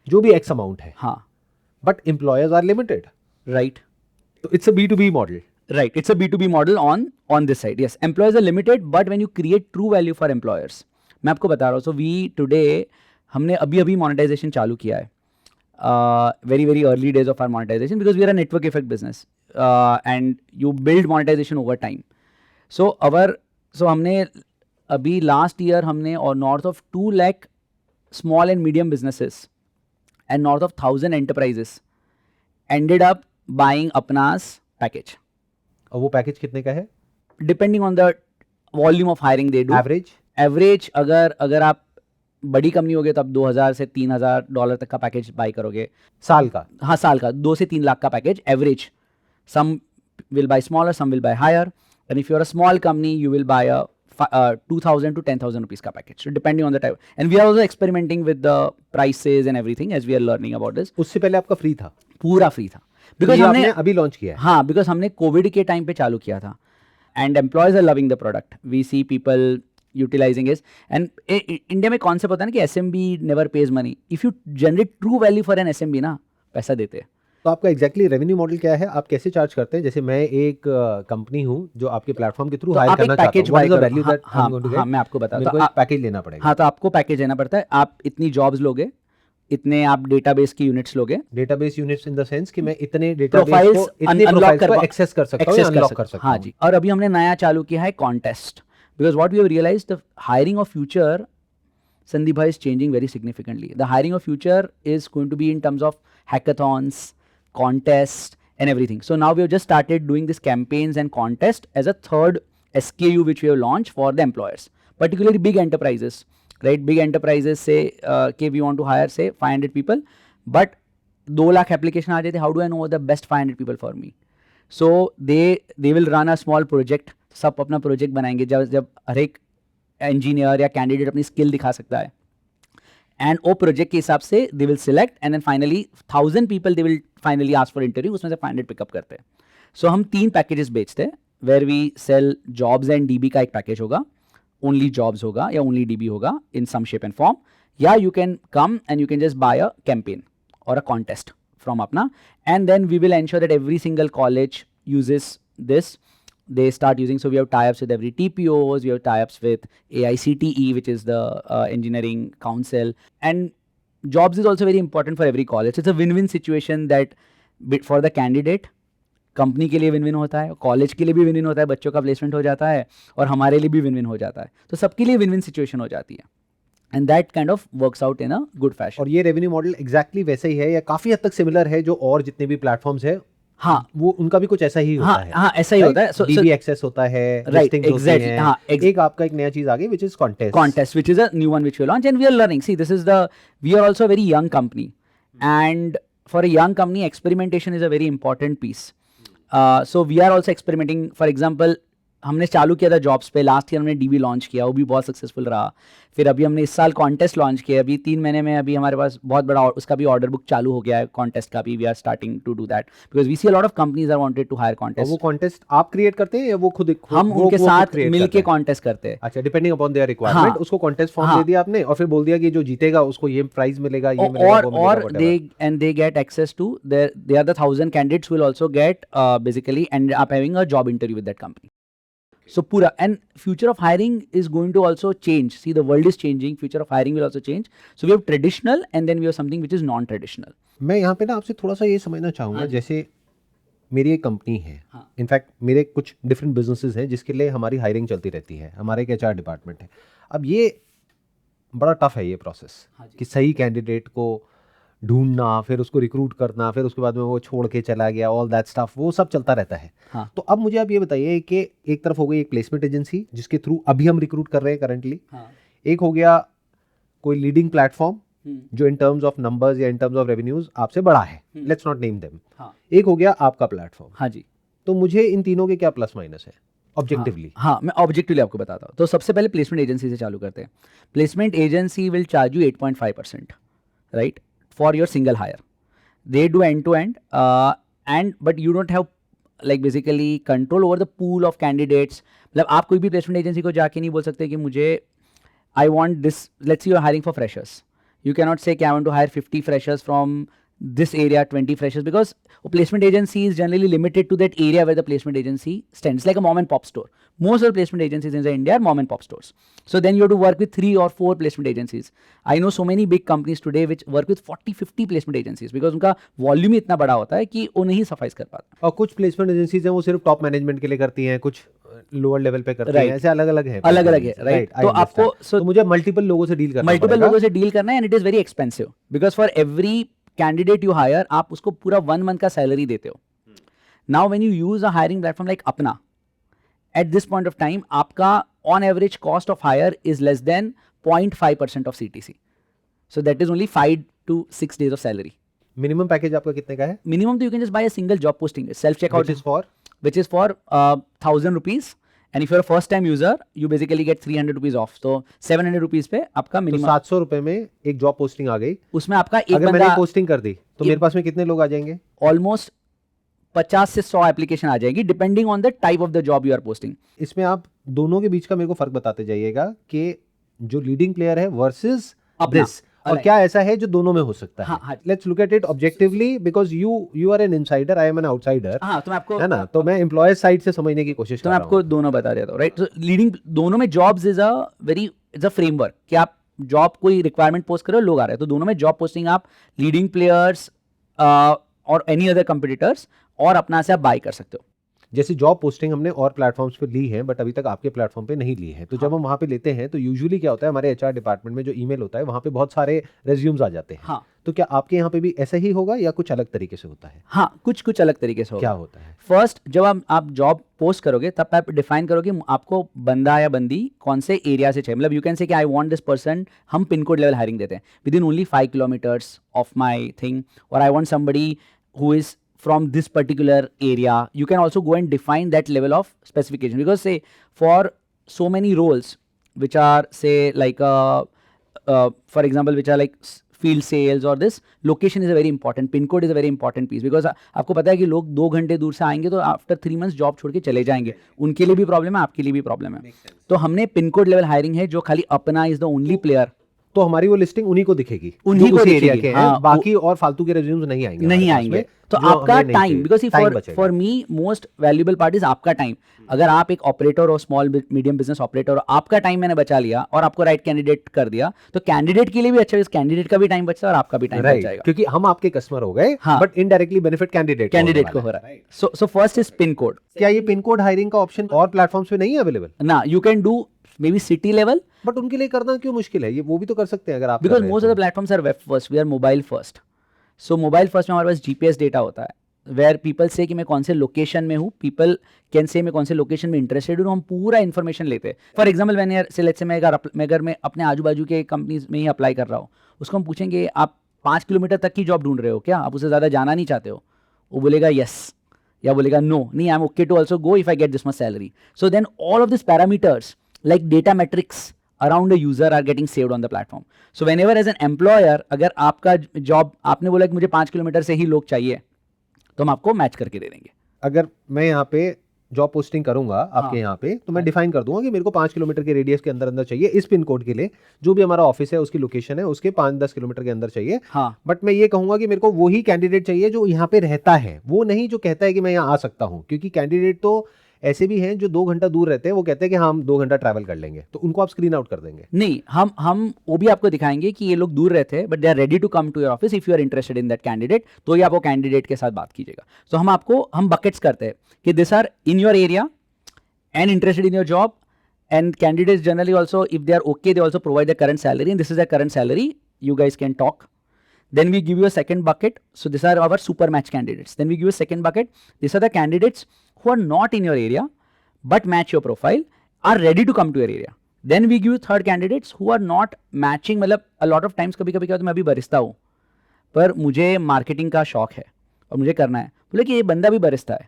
जो भी एक्स अमाउंट है, हाँ but employers are limited, right तो it's a B2B model. right. It's a B2B model on this side. Yes, employers are limited, but when you create true value for employers, मैं आपको बता रहा हूँ. So we today हमने अभी monetization चालू किया है. Very early days of our monetization, because we are a network effect business, and you build monetization over time. So हमने अभी लास्ट ईयर हमने और north of 2 lakh small and medium businesses and north of 1000 enterprises ended up buying Apna's package. और वो package कितने का है? Depending on the volume of hiring they do. Average अगर आप बड़ी कंपनी होगे तो आप $2,000 से $3,000 तक का पैकेज बाई करोगे साल का. हाँ, साल का 2 से 3 लाख का package average. Some will buy smaller, some will buy higher, and if you are a small company you will buy a 2,000 to 10,000 rupees का पैकेज. So depending on the type, and we are also experimenting with the prices and everything as we are learning about this. उससे पहले आपका free था? पूरा free था, because हमने अभी लॉन्च किया है. हाँ, बिकॉज हमने कोविड के टाइम पे चालू किया था, and employers are loving the product. We see people utilising is, and India में कॉन्सेप्ट होता है ना कि SMB never pays money. If you generate true value for an SMB ना, पैसा देते हैं. तो आपका एग्जैक्टली रेवेन्यू मॉडल क्या है? आप कैसे चार्ज करते हैं? जैसे मैं एक कंपनी हूँ जो आपके प्लेटफॉर्म के थ्रू तो हायर आप एक करना चाहता पैकेज हूँ, व्हाट बाय इज द करो. Value that I am going to get? हाँ, मैं आपको बताता मेरे को हूँ. एक पैकेज लेना पड़ेगा. हाँ, तो आपको पैकेज लेना पड़ता है. आप इतनी जॉब्स लोगे, इतने आप डेटाबेस की यूनिट्स लोगे. Database units in the sense कि मैं इतने डेटाबेस प्रोफाइल्स को, इतने अनलॉक प्रोफाइल्स को करवा एक्सेस कर सकता हूँ या अनलॉक कर सकता हूँ. हाँ जी. और अभी हमने नया चालू किया है contest. because what we have realized, the hiring of future, Sandeep bhai, is changing very significantly. The hiring of future is going to be in terms of hackathons, contests, and everything. So now we have just started doing these campaigns and contests as a third SKU which we have launched for the employers, particularly big enterprises, right? Big enterprises say, okay, we want to hire say 500 people, but 2 lakh application aa jayete. How do I know the best 500 people for me? So they will run a small project. सब अपना project बनाएंगे जब हर एक engineer या candidate अपनी skill दिखा सकता है, एंड वो प्रोजेक्ट के हिसाब से they will select, and then finally 1000 people they will finally ask for interview, उसमें से 500 पिकअप करते हैं. सो हम 3 पैकेजेस बेचते हैं, where we sell jobs and DB का एक पैकेज होगा, ओनली जॉब्स होगा या ओनली डीबी होगा इन सम शेप एंड फॉर्म, या you can come and you can just by a campaign or a contest from Apna, and then we will ensure that every single college uses this. They start using, so we have tie-ups with every TPOs, we have tie-ups with AICTE, which is the engineering council, and jobs is also very important for every college. It's a win-win situation that for the candidate, company के लिए win win होता है, college के लिए भी win win होता है, बच्चों का प्लेसमेंट हो जाता है, और हमारे लिए भी विन विन हो जाता है. तो सबके लिए विन विन सिचुएशन हो जाती है, and that kind of works out in a good fashion. और ये रेवेन्यू मॉडल एग्जैक्टली वैसे ही है या काफी हद तक सिमिलर है जो और जितने भी प्लेटफॉर्म्स है? हाँ, वो उनका भी कुछ ऐसा ही होता है. हाँ, ऐसा ही होता है. So, DB एक्सेस होता है, लिस्टिंग्स होती हैं. हाँ, एक आपका एक नया चीज आ गई which is contest, which is a new one which we launch, and we are learning. See, we are also a very young company, and for a young company, experimentation is a very important piece. So we are also experimenting. For example, हमने चालू किया था jobs पे, last year हमने dB launch किया, वो भी बहुत सक्सेसफुल रहा. फिर अभी हमने इस साल कॉन्टेस्ट लॉन्च किया, अभी 3 महीने में अभी हमारे पास बहुत बड़ा उसका भी ऑर्डर बुक चालू हो गया है कॉन्टेस्ट का भी. We are starting to do that because we see a lot of companies are wanted to hire contest. वो कॉन्टेस्ट आप क्रिएट करते हैं या वो खुद हम उनके साथ मिलके कॉन्टेस्ट करते हैं? अच्छा, डिपेंडिंग अपॉन देयर रिक्वायरमेंट. उसको कॉन्टेस्ट फॉर्म दे दिया आपने और फिर बोल दिया कि जो जीतेगा उसको ये प्राइज मिलेगा, ये मिलेगा, और they get access to they are the 1000 candidates will also get basically end up having a job interview with that company. So pura, and future of hiring is going to also change. See, the world is changing, future of hiring will also change. So we have traditional and then we have something which is non-traditional. मैं यहाँ पे ना आपसे थोड़ा सा ये समझना चाहूँगा, जैसे मेरी एक कंपनी है, इनफैक्ट मेरे कुछ डिफरेंट बिजनेसेस हैं जिसके लिए हमारी हायरिंग चलती रहती है, हमारे एक HR डिपार्टमेंट है. अब ये बड़ा टफ है ये प्रोसेस कि सही कैंडिडेट को ढूंढना, फिर उसको रिक्रूट करना, फिर उसके बाद में वो छोड़ के चला गया, ऑल दैट स्टफ, वो सब चलता रहता है. हाँ. तो अब मुझे आप ये बताइए कि एक तरफ हो गई एक प्लेसमेंट एजेंसी जिसके थ्रू अभी हम रिक्रूट कर रहे हैं करंटली. हाँ. एक हो गया कोई लीडिंग प्लेटफॉर्म जो इन टर्म्स ऑफ नंबर्स या इन टर्म्स ऑफ रेवेन्यूज आपसे बड़ा है, लेट्स नॉट नेम देम. एक हो गया आपका प्लेटफॉर्म. हाँ जी. तो मुझे इन तीनों के क्या प्लस माइनस है ऑब्जेक्टिवली? हाँ, मैं ऑब्जेक्टिवली आपको बताता हूँ. तो सबसे पहले प्लेसमेंट एजेंसी से चालू करते हैं. Placement agency will charge you 8.5%, right, for your single hire. They do end to end, but you don't have like basically control over the pool of candidates. मतलब आप कोई भी प्लेसमेंट एजेंसी को जाके नहीं बोल सकते कि मुझे I want this. Let's say you are hiring for freshers. You cannot say कि I want to hire 50 freshers from this area, 20 freshers, because a placement agency is generally limited to that area where the placement agency stands, like a mom and pop store. Most of the placement agencies in India are mom and pop stores. So then you have to work with 3 or 4 placement agencies. I know so many big companies today which work with 40-50 placement agencies because उनका volume इतना बड़ा होता है कि वो नहीं suffice कर पाता. और कुछ प्लेसमेंट एजेंसीज हैं वो सिर्फ टॉप मैनेजमेंट के लिए करती हैं, कुछ लोअर लेवल पे करती हैं, ऐसे अलग अलग है. राइट. तो आपको तो मुझे मल्टीपल लोगों से डील करना है and it is very expensive because for every candidate you hire आप उसको पूरा 1 मंथ का सैलरी देते हो. Now when you use a hiring platform like अपना, at this point of time आपका on average cost of hire is less than 0.5% of CTC. So that is only 5 to 6 days of salary. Minimum package आपका कितने का है? Minimum तो you can just buy a single job posting, self checkout, which is for 1000 rupees, and if you're a first time user you basically get 300 rupees off. तो 700 rupees पे आपका minimum. तो 700 रुपए में एक जॉब पोस्टिंग आ गई. उसमें आपका एक अगर मैंने पोस्टिंग कर दी तो मेरे पास में कितने लोग आ जाएंगे? Almost 50 से 100 एप्लीकेशन आ जाएगी depending on the type of the job you are posting. इसमें आप दोनों के बीच का मेरे को फर्क बताते जाइएगा कि जो लीडिंग प्लेयर है वर्सेस दिस, और क्या ऐसा है जो दोनों में हो सकता है. Let's look at it objectively because you are an insider, I am an outsider. हाँ, तो मैं आपको है ना, तो मैं एम्प्लॉयर साइड से समझने की कोशिश कर रहा हूं. तो मैं आपको दोनों बता देता हूं, राइट. तो लीडिंग दोनों में जॉब्स इज अ फ्रेमवर्क कि आप जॉब कोई रिक्वायरमेंट पोस्ट करो, लोग आ रहे हैं. तो दोनों में जॉब पोस्टिंग आप लीडिंग प्लेयर्स और एनी अदर कंपटीटर्स और अपना से आप बाय कर सकते हो. जैसे जॉब पोस्टिंग हमने और प्लेटफॉर्म्स पे ली है बट अभी तक आपके प्लेटफॉर्म पे नहीं ली है, तो जब हम वहाँ पे लेते हैं तो यूजुअली क्या होता है, हमारे एचआर डिपार्टमेंट में जो ईमेल होता है वहाँ पे बहुत सारे रेज्यूम्स आ जाते हैं। हाँ तो क्या आपके यहाँ पे भी ऐसा ही होगा या कुछ अलग तरीके से होता है? हाँ, कुछ कुछ अलग तरीके से होगा। क्या होता है? फर्स्ट, जब आप जॉब पोस्ट करोगे तब आप डिफाइन करोगे आपको बंदा या बंदी कौन से एरिया से चाहिए। मतलब यू कैन से कि आई वांट दिस पर्सन, हम पिन कोड लेवल हायरिंग देते हैं within only 5 kilometres of my thing, और I want somebody who is from this particular area. You can also go and define that level of specification, because say for so many roles which are say like for example which are like field sales or this, location is a very important, pin code is a very important piece, because आपको पता है कि लोग 2 घंटे दूर से आएंगे तो आफ्टर 3 months जॉब छोड़ के चले जाएंगे, उनके लिए भी प्रॉब्लम है, आपके लिए भी प्रॉब्लम है। तो हमने पिन कोड लेवल हायरिंग है जो खाली अपना इज द ओनली प्लेयर, तो हमारी वो लिस्टिंग उन्हीं को दिखेगी, उन्हीं जो को उस दिखेगी, एरिया के हैं, हाँ, बाकी और फालतू के रिज्यूम्स नहीं आएंगे, नहीं हमारे पास आएंगे। में, तो जो आपका हमें नहीं टाइम, चाहिए। बिकॉज टाइम बचेगा। For me most valuable part is आपका टाइम। अगर आप एक ऑपरेटर हो, स्मॉल मीडियम बिजनेस ऑपरेटर हो, आपका टाइम मैंने बचा लिया और आपको राइट कैंडिडेट कर दिया, तो कैंडिडेट के लिए भी अच्छा है, कैंडिडेट का भी टाइम बचता है और आपका भी टाइम बच जाएगा, क्योंकि हम आपके कस्टमर हो गए, हाँ, बट इनडायरेक्टली बेनिफिट कैंडिडेट को हो रहा है। So first is pin code. क्या ये पिन कोड हायरिंग का ऑप्शन और प्लेटफॉर्म्स पे नहीं है अवेलेबल? ना, you can do may be city level, but उनके लिए करना क्यों मुश्किल है? ये वो भी तो कर सकते हैं अगर आप, because most of the platforms are web first, we are mobile first. So mobile first में हमारे पास जीपीएस डेटा होता है, वेयर पीपल से कि मैं कौन से लोकेशन में हूँ, पीपल कैन से मैं कौन से लोकेशन में इंटरेस्टेड हूँ, हम पूरा इन्फॉर्मेशन लेते हैं। फॉर एग्जाम्पल मैंने से लेट्स से मैं अगर मैं अपने आजू बाजू के कंपनीज में ही अप्लाई कर रहा हूँ, उसको हम पूछेंगे आप 5 किलोमीटर तक की जॉब ढूंढ रहे हो क्या, आप उससे ज़्यादा जाना नहीं चाहते हो? वो बोलेगा यस, या बोलेगा नो, नहीं I am okay to also go if I get this much salary. So then all of this parameters like data metrics around a user are getting saved on the platform. So whenever as an employer, अगर आपका job आपने बोला कि मुझे 5 kilometre से ही लोग चाहिए, तो हम आपको मैच करके दे देंगे। अगर मैं यहाँ पे जॉब पोस्टिंग करूंगा आपके यहाँ पे, तो मैं डिफाइन कर दूंगा कि मेरे को 5 किलोमीटर के रेडियस के अंदर अंदर चाहिए, इस पिन कोड के लिए जो भी हमारा ऑफिस है उसकी लोकेशन है उसके 5-10 किलोमीटर के अंदर चाहिए। हाँ, बट मैं ये कहूंगा कि मेरे को वही कैंडिडेट चाहिए जो यहाँ पे रहता है, वो नहीं जो कहता है कि मैं यहाँ आ सकता हूँ, क्योंकि कैंडिडेट तो ऐसे भी हैं जो 2 घंटा दूर रहते हैं, वो कहते हैं कि हाँ हम 2 घंटा ट्रैवल कर लेंगे, तो उनको आप स्क्रीन आउट कर देंगे। नहीं, हम वो भी आपको दिखाएंगे कि ये लोग दूर रहते हैं but they are ready to come to your office if you are interested in that candidate, तो ये आपको कैंडिडेट के साथ बात कीजिएगा। तो हम बकेट्स करते हैं कि this are in your area and interested in your job, and candidates generally also, if they are okay, they also provide the current salary, and this is the current salary, you guys can talk. Then we give you a second bucket, so these are our super match candidates. Then we give you a second bucket, these are the candidates who are not in your area but match your profile, are ready to come to your area. Then we give you third candidates who are not matching, मतलब a lot of times कभी कभी क्या होता है, मैं अभी Barista हूँ पर मुझे मार्केटिंग का शौक है और मुझे करना है, बोले कि ये बंदा भी बरिस्ता है,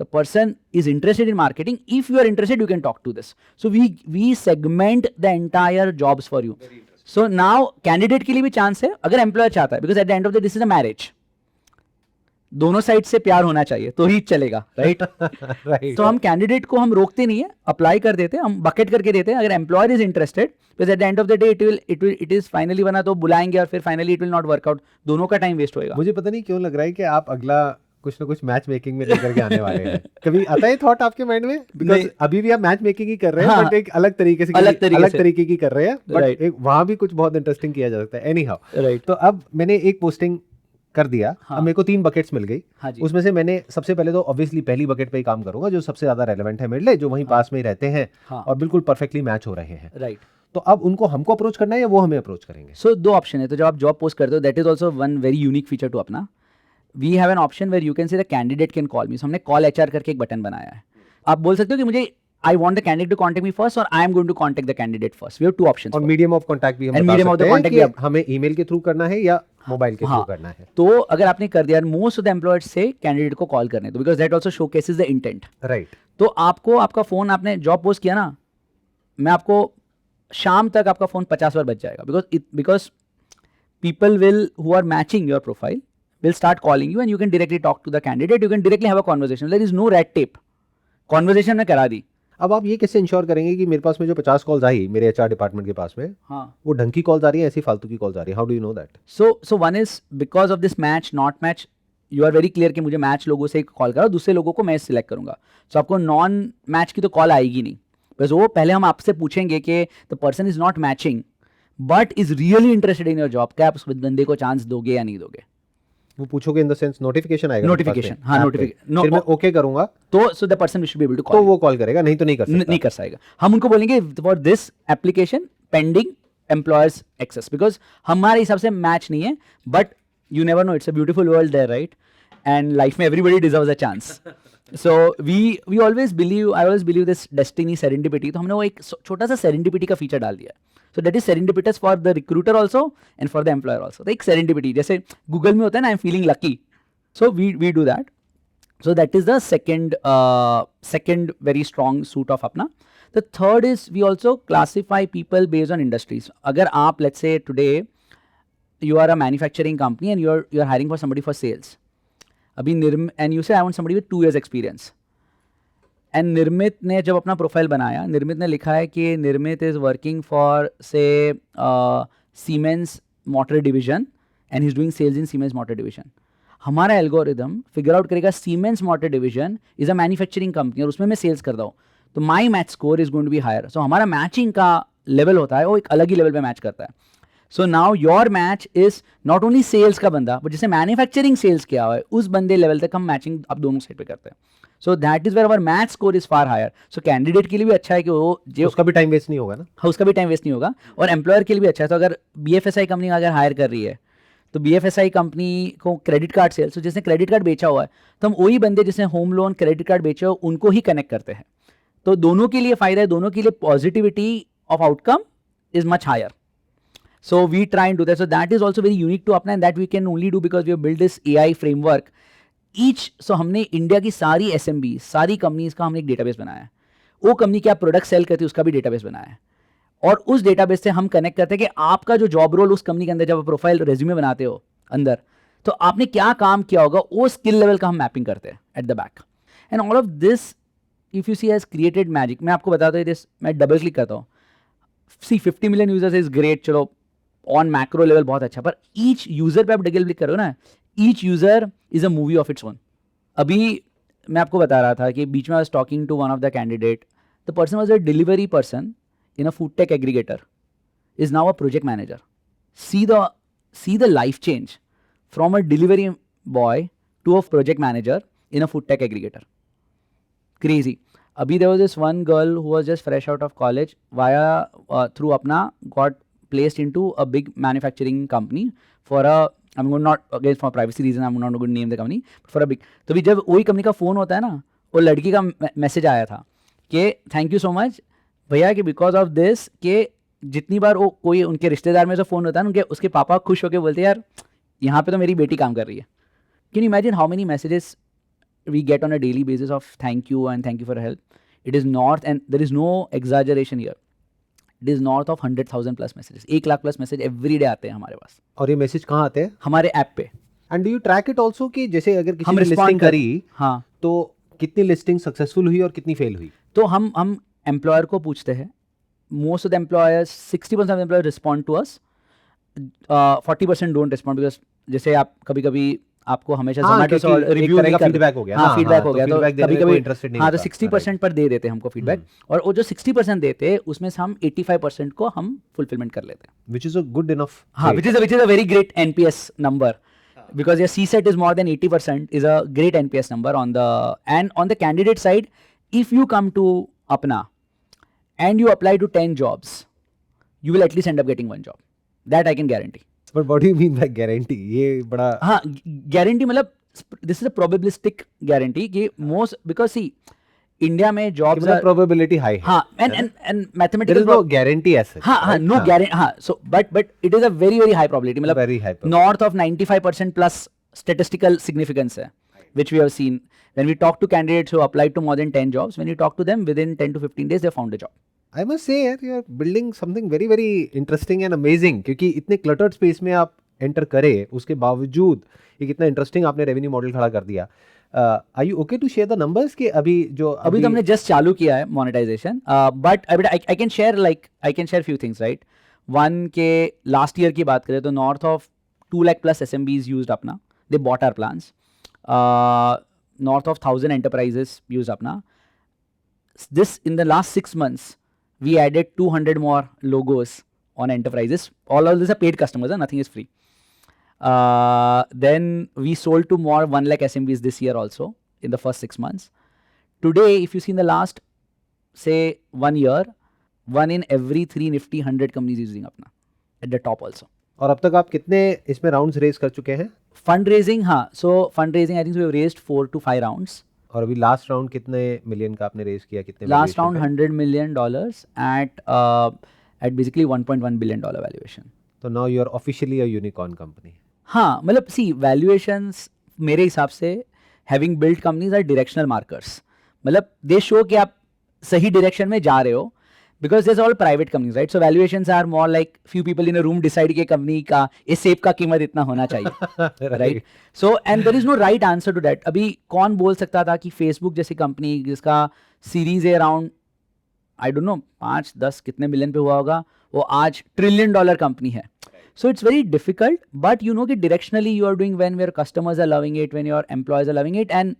the person is interested in marketing, if you are interested you can talk to this. So we segment the entire jobs for you. So now candidate के लिए भी चांस है अगर एम्प्लॉयर चाहता है, because at the end of the day this is a marriage, दोनों side से प्यार होना चाहिए तो ही चलेगा, राइट? राइट। तो हम कैंडिडेट को हम रोकते नहीं है, अप्लाई कर देते हैं, हम बकेट करके देते हैं। अगर employer is interested, because at the end of the day it is finally बना तो बुलाएंगे और फिर finally it will not work out, दोनों का टाइम वेस्ट होएगा। मुझे पता नहीं क्यों लग रहा है कि आप अगला कुछ ना कुछ मैच मेकिंग में लेकर के आने वाले हैं। कभी आता है थॉट आपके माइंड में? बिकॉज अभी भी आप मैच मेकिंग ही कर रहे हैं, हाँ, बट एक अलग तरीके से अलग तरीके की कर रहे हैं, बट एक वहां भी कुछ बहुत इंटरेस्टिंग किया जा सकता है। Any how, right. तो अब मैंने एक पोस्टिंग कर दिया, हाँ, अब मेरे को 3 बकेट्स मिल गई। हाँ जी। उसमें से मैंने सबसे पहले तो ऑब्वियसली पहली बकेट पे ही काम करूंगा जो सबसे ज्यादा रेलेवेंट है मेरे लिए, जो वहीं पास में ही रहते हैं हाँ, और बिल्कुल परफेक्टली मैच हो रहे हैं, राइट। तो अब उनको हमको अप्रोच करना है या वो हमें अप्रोच करेंगे? सो 2 ऑप्शन है, तो जब आप जॉब पोस्ट करते हो, that is also one very unique feature to Apna, we have an option where you can say the candidate can call me. हमने कॉल एचआर करके एक बटन बनाया है, आप बोल सकते हो कि मुझे I want the candidate to contact me first और I am going to contact the candidate first. We have 2 options. और मीडियम ऑफ कांटेक्ट भी हम And बता medium of the सकते हैं contact कि भी हमें ईमेल के थ्रू करना है या मोबाइल के थ्रू हाँ, करना है। तो अगर आपने कर दिया, मोस्ट ऑफ द एम्प्लॉयर्स से कैंडिडेट को कॉल करने, तो because that also showcases the intent, right. तो आपको आपका फोन, आपने जॉब पोस्ट किया ना, मैं आपको शाम तक आपका फोन 50 बार बच जाएगा, because people will who are matching your profile will start calling you and you can directly talk to the candidate, you can directly have a conversation, there is no red tape, conversation में करा दी। अब आप ये कैसे ensure करेंगे कि मेरे पास में जो 50 कॉल्स आई मेरे एचआर डिपार्टमेंट के पास में, हाँ, वो ढंग की कॉल्स आ रही है, ऐसी फालतू की कॉल्स आ रही है? How do you know that? So one is because of this match not match, you are very clear कि मुझे मैच लोगों से कॉल करो, दूसरे लोगों को मैं सिलेक्ट करूंगा, सो आपको नॉन मैच की तो कॉल आएगी नहीं, बिकॉज वो पहले हम आपसे पूछेंगे कि the person is not matching but is really interested in your job, क्या आप उस बंदे को चांस दोगे या नहीं दोगे? वो पूछोगे इन द सेंस नोटिफिकेशन आएगा मेरे पास नोटिफिकेशन, में, हाँ ऐप पे। नोटिफिकेशन, फिर मैं ओके करूंगा तो so the person should be able to तो कॉल, वो कॉल करेगा, नहीं तो नहीं कर सकता। नहीं कर पाएगा। हम उनको बोलेंगे for this application pending employers access, because हमारे हिसाब से मैच नहीं है, but you never know, it's a beautiful world there, right? And life में everybody deserves a chance. So we always believe, I always believe this destiny serendipity, तो हमने वो एक छोटा सा सेरेंडिपिटी का फीचर डाल दिया। So that is serendipitous for the recruiter also and for the employer also. तो एक सेरेंडिपिटी जैसे गूगल में होता है ना, I am feeling lucky, so we do that. So that is the second very strong suit of Apna. The third is we also classify people based on industries. Agar aap, let's say today you are a manufacturing company and you're hiring for somebody for sales. Abhi and you say I want somebody with 2 years experience. And Nirmit ने जब अपना profile बनाया, निर्मित ने लिखा है कि निर्मित is working for say Siemens Motor Division and he's doing sales in Siemens Motor Division. हमारा एल्गोरिदम फिगर आउट करेगा Siemens Motor Division is a manufacturing company और उसमें मैं सेल्स करता हूँ, तो my match score is going to be higher. So हमारा matching का लेवल होता है वो एक अलग ही लेवल पे मैच करता है. So now your match is not only sales का बंदा, बट जिसे मैन्युफैक्चरिंग सेल्स किया हुआ है उस बंदे लेवल तक हम मैचिंग अब दोनों साइड पे करते हैं. So that is where our match score is far higher. So candidate के लिए भी अच्छा है कि वो जो उसका भी टाइम वेस्ट नहीं होगा ना. हाँ, उसका भी टाइम वेस्ट नहीं होगा, और एम्प्लॉयर के लिए भी अच्छा है. तो अगर BFSI कंपनी अगर हायर कर रही है तो BFSI कंपनी को क्रेडिट कार्ड सेल्स, तो जिसने क्रेडिट कार्ड बेचा हुआ है तो हम वही बंदे जिसने होम लोन क्रेडिट कार्ड बेचे हो उनको ही कनेक्ट करते हैं. तो दोनों के लिए फायदा है, दोनों के लिए positivity of outcome is much higher. So we try and do that. So that is also very unique to Apna, and that we can only do because we have build this AI framework each. So हमने India की सारी SMB सारी companies का हमने एक database बनाया है. वो कंपनी क्या प्रोडक्ट सेल करती है उसका भी डेटाबेस बनाया है, और उस डेटाबेस से हम कनेक्ट करते हैं कि आपका जो जॉब रोल उस कंपनी के अंदर जब प्रोफाइल रेज्यूमे बनाते हो अंदर, तो आपने क्या काम किया होगा वो स्किल लेवल का हम मैपिंग करते हैं at the back. And all of this if you see has created magic. मैं आपको बताता हूँ दिस, मैं डबल क्लिक करता हूँ. सी 50 मिलियन यूजर्स इज ग्रेट, चलो ऑन मैक्रो लेवल बहुत अच्छा, पर ईच यूजर पे आप डबल क्लिक करो ना, each user is a movie of its own. अभी मैं आपको बता रहा था कि बीच में I was talking to one of the candidate, the person was a delivery person in a food tech aggregator, is now a project manager. See the life change from a delivery boy to a project manager in a food tech aggregator. Crazy. Abhi there was this one girl who was just fresh out of college via through Apna got placed into a big manufacturing company for a, I'm going not again for privacy reason I'm not going to name the company, but for a big. तो भी जब वही company का phone होता है ना, वो लड़की का मैसेज आया था कि थैंक यू सो मच भैया कि बिकॉज ऑफ दिस, कि जितनी बार वो कोई उनके रिश्तेदार में से फ़ोन होता है ना, उनके उसके पापा खुश होकर बोलते हैं यार यहाँ पे तो मेरी बेटी काम कर रही है. Can you imagine how many messages we get on a daily basis of thank you and thank you for help. It is north, and there is no exaggeration here, it is north of 100,000 plus messages. 1 lakh plus message every day आते हैं हमारे पास. और ये message कहाँ आते हैं? हमारे app पे. And do you track it also कि जैसे अगर किसी हम ने respond लिस्टिंग करी हाँ, तो कितनी लिस्टिंग सक्सेसफुल हुई और कितनी फेल हुई? तो हम एम्प्लॉयर को पूछते हैं. Most of the employers, 60% of the employers respond to us. 40% don't respond because जैसे आप कभी-कभी आपको हमेशा Zomato से रिव्यू नहीं करते. फीडबैक हो गया. हाँ, फीडबैक हो गया, तो कभी-कभी इंटरेस्टेड नहीं हाँ, होता. तो 60% पर दे देते हैं हमको फीडबैक, और वो जो 60% देते हैं उसमें से हम 85% को हम फुलफिलमेंट कर लेते हैं. Which is a good enough. हाँ, which is a very great NPS number. Because your CSAT is more than 80% is a great NPS number on the candidate side. If you come to Apna and you apply to 10 jobs, you will at least end up getting 1 job. That I can guarantee. But what do you mean by guarantee? ये बड़ा हाँ, guarantee मतलब this is a probabilistic guarantee कि most, because see India में jobs are probability high है. हाँ, and mathematical there is no guarantee as such. हाँ, no guarantee. हाँ, so but it is a very very high probability. मतलब very high probability. North of 95% plus statistical significance है, which we have seen when we talk to candidates who applied to more than 10 jobs. When you talk to them, within 10 to 15 days they found a job. I must say यार, you are building something very very interesting and amazing, क्योंकि इतने cluttered space में आप enter करे उसके बावजूद एक इतना इंटरेस्टिंग आपने रेवेन्यू मॉडल खड़ा कर दिया. Are you okay to share the numbers कि अभी तो हमने जस्ट चालू किया है monetisation, but I can share few things, right. One के लास्ट ईयर की बात करें तो north of 2 lakh plus SMBs used Apna, they bought our plans. North of 1000 enterprises used Apna. This in the last 6 months we added 200 more logos on enterprises. All of these are paid customers, nothing is free. Then we sold to more 1 lakh SMBs this year also in the first 6 months. Today, if you see in the last, say, 1 year, 1 in every 3 Nifty 100 companies using Apna at the top also. और अब तक आप कितने इसमें rounds raise कर चुके हैं? Fundraising, हाँ. So fundraising, I think we have raised 4 to 5 rounds. और अभी लास्ट राउंड कितने मिलियन का आपने रेज किया? कितने Last valuation round पे? $100 million at basically $1.1 billion valuation. तो now you are officially a unicorn company. हाँ, मतलब सी वैल्यूएशंस मेरे हिसाब से having build companies are directional markers. मतलब दे शो कि आप सही डायरेक्शन में जा रहे हो, because this all private companies, right? So valuations are more like few people in a room decide कि कंपनी का इस सेप का कीमत इतना होना चाहिए, right? So and there is no right answer to that. अभी कौन बोल सकता था कि फेसबुक जैसी कंपनी जिसका सीरीज है अराउंड आई डोंट नो 5-10 कितने मिलियन पे हुआ होगा, वो आज $1 ट्रिलियन कंपनी है. So it's very difficult, but you know that directionally you are doing when your customers are loving it, when your employees are loving it, and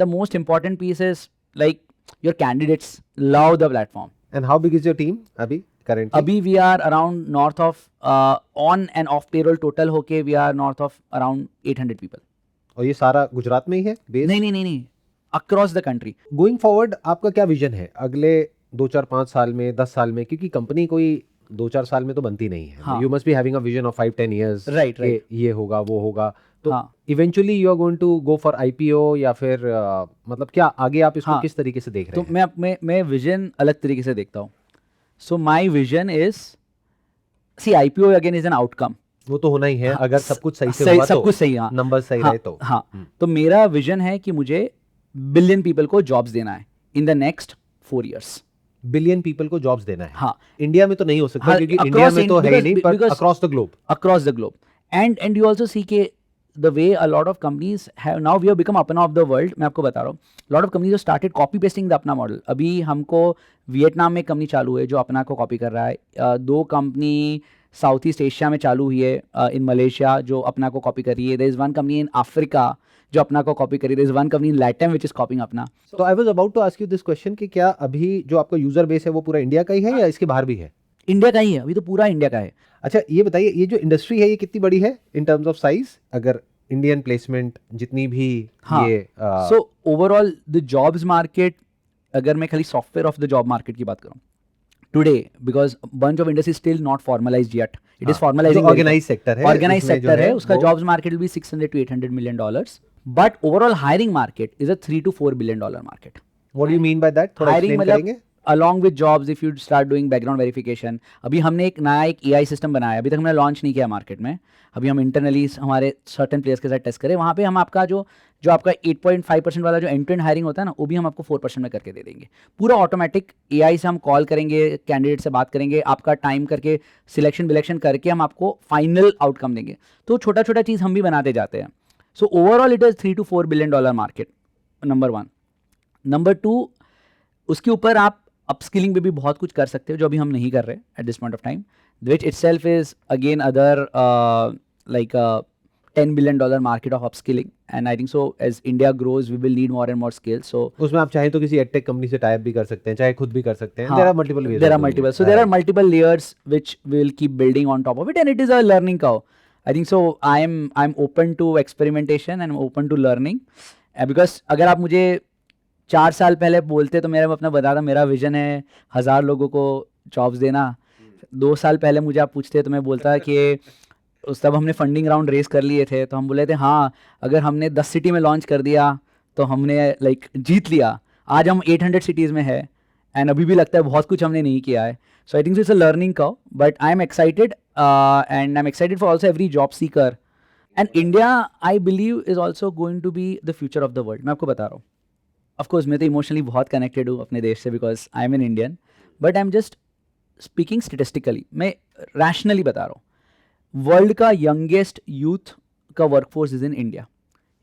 the most important piece is like your candidates love the platform. And how big is your team अभी currently? Abhi we are around north of on and off payroll total होके we are north of around 800 people. और ये सारा गुजरात में ही है base? नहीं across the country. Going forward आपका क्या विजन है अगले 2-4-5 साल में, 10 साल में? क्योंकि कंपनी कोई 2-4 साल में तो बनती नहीं है. हाँ. You must be having a vision of 5-10 years. Right. ये होगा वो होगा. तो हाँ. Eventually you are going to go for IPO या फिर मतलब क्या आगे आप इसको हाँ. किस तरीके से देख रहे तो हैं? मैं विजन अलग तरीके से देखता हूँ. So my vision is see IPO again is an outcome. वो तो होना ही है. हाँ, अगर सब कुछ सही से हुआ सब तो, कुछ सही, हाँ, नंबर सही हाँ, रहे तो. हाँ. तो मेरा विजन है कि मुझे बिलियन पीपल को जॉब्स देना है इन the next 4 years. Billion people को जॉब्स देना है. हाँ. इंडिया में तो नहीं हो सकता हाँ, क्योंकि across इंडिया में तो है ही because- नहीं, पर because- across the globe. Across the globe. And you also see कि the way a lot of companies have now we have become Apna of the world. मैं आपको बता रहा हूँ, lot of companies have started copy pasting the Apna model. अभी हमको Vietnam में company चालू है जो अपना को कॉपी कर रहा है. 2 कंपनी साउथ ईस्ट एशिया में चालू हुई है, इन मलेशिया जो अपना को कॉपी कर रही है. There is 1 company in Africa जो अपना को कॉपी कर रही है. There is 1 company in LatAm which is copying Apna. तो I was about to ask you this question कि क्या अभी जो आपका यूजर बेस है वो पूरा इंडिया का ही है या इसके बाहर भी है? इंडिया का ही है, अभी तो पूरा इंडिया का है. अच्छा ये बताइए, ये जो इंडस्ट्री है ये कितनी बड़ी है इन टर्म्स ऑफ साइज? अगर इंडियन प्लेसमेंट जितनी भी हाँ. ये so overall the jobs market, अगर मैं खाली software of the job market की बात करूं today, because bunch of industry still not formalised yet. It is formalising. Organise sector है, ऑर्गेनाइज इसमें जो सेक्टर है, उसका वो- jobs market will be $600 to $800 million. But overall hiring market is a $3 to $4 billion market. What do you mean by that? थोड़ा hiring explain मतलब करेंगे? along with jobs if you start doing background verification. अभी हमने एक नया AI system बनाया, अभी तक हमने लॉन्च नहीं किया मार्केट में. अभी हम इंटरनली हमारे सर्टेन प्लेयर्स के साथ टेस्ट करें. वहाँ पे हम आपका जो आपका 8.5% वाला जो एंड टू एंड हायरिंग होता है ना, वो भी हम आपको 4% में करके दे देंगे. पूरा ऑटोमेटिक AI से हम कॉल करेंगे, कैंडिडेट से बात करेंगे, आपका टाइम करके सिलेक्शन विलेक्शन करके हम आपको फाइनल आउटकम देंगे. तो छोटा छोटा चीज़ हम भी बनाते जाते हैं. So overall it is $3 to $4 billion market, number 1. Number 2, उसके ऊपर आप अपस्किलिंग पे भी बहुत कुछ कर सकते हो जो अभी हम नहीं कर रहे at this point of time, which itself is again other like $10 billion market of upskilling. And I think so as India grows we will need more and more skills. So उसमें आप चाहें तो किसी एडटेक कंपनी से type भी कर सकते हैं, चाहे खुद भी कर सकते हैं. हाँ, There are multiple ways. there of are doing multiple. it. So there are multiple layers which we will keep building on top of it, and it is a learning curve. I think so. I'm open to experimentation and I'm open to learning. Because अगर आप मुझे 4 साल पहले बोलते तो मेरा अपना बताता मेरा विजन है 1000 लोगों को जॉब्स देना. 2 साल पहले मुझे आप पूछते तो मैं बोलता कि उस तब हमने फंडिंग राउंड रेस कर लिए थे, तो हम बोले थे हाँ अगर हमने 10 सिटी में लॉन्च कर दिया तो हमने लाइक जीत लिया. आज हम 800 सिटीज़ में है एंड अभी भी लगता है बहुत कुछ हमने नहीं किया है. So I think it's a learning curve, but I am excited and I am excited for also every job seeker. And India I believe is also going to be the future of the world. मैं आपको बता रहा हूँ, of course मैं तो emotionally बहुत connected हूँ अपने देश से because I am an Indian, but I am just speaking statistically, मैं रैशनली बता रहा हूँ. वर्ल्ड का यंगेस्ट यूथ का workforce is in India,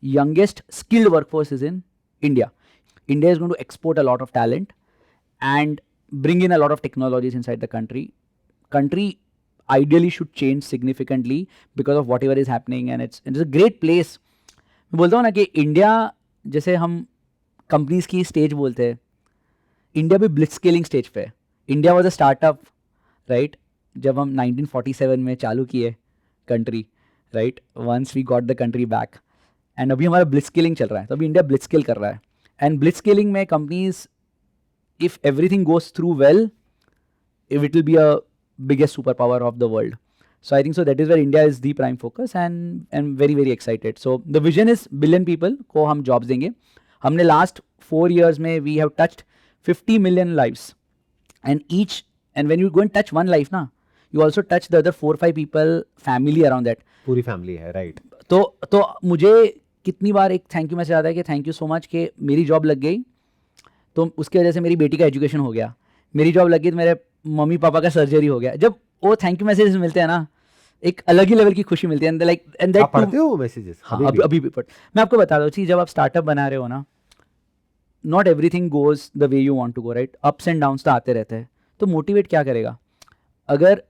youngest skilled workforce is in India. India is going to export a lot of talent and bring in a lot of technologies inside the country. Country ideally should change significantly because of whatever is happening, and it's a great place. मैं बोलता हूँ ना कि India जैसे हम companies की stage बोलते हैं, इंडिया भी ब्लिट्ज स्केलिंग स्टेज पे है. India was a startup right, जब हम 1947 में चालू किए country, right? Once we got the country back. And अभी हमारा blitzscaling चल रहा है, तो अभी इंडिया blitzscale कर रहा है. And blitzscaling में companies, if everything goes through well, it will be a biggest superpower of the world. So I think so that is where India is the prime focus, and I'm very very excited. So the vision is billion people को हम jobs देंगे. हमने last 4 years में we have touched 50 million lives, and when you go and touch one life ना, you also touch the other 4-5 people family around that. पूरी family है, right. तो मुझे कितनी बार एक थैंक यू मैसेज आता है कि थैंक यू सो मच कि मेरी जॉब लग गई, तो उसकी वजह से मेरी बेटी का एजुकेशन हो गया. मेरी जॉब लग गई तो मेरे मम्मी पापा का सर्जरी हो गया. जब वो थैंक यू मैसेजेस मिलते हैं ना, एक अलग ही लेवल की खुशी मिलती है. लाइक एंड दैट पढ़ते हो मैसेजेस? हाँ, अभी भी पढ़. मैं आपको बता दूँ चीज़, जब आप स्टार्टअप बना रहे हो ना, not everything goes the way you want to go, right? Ups and downs तो आते रहते हैं. तो मोटिवेट क्या करेगा? अगर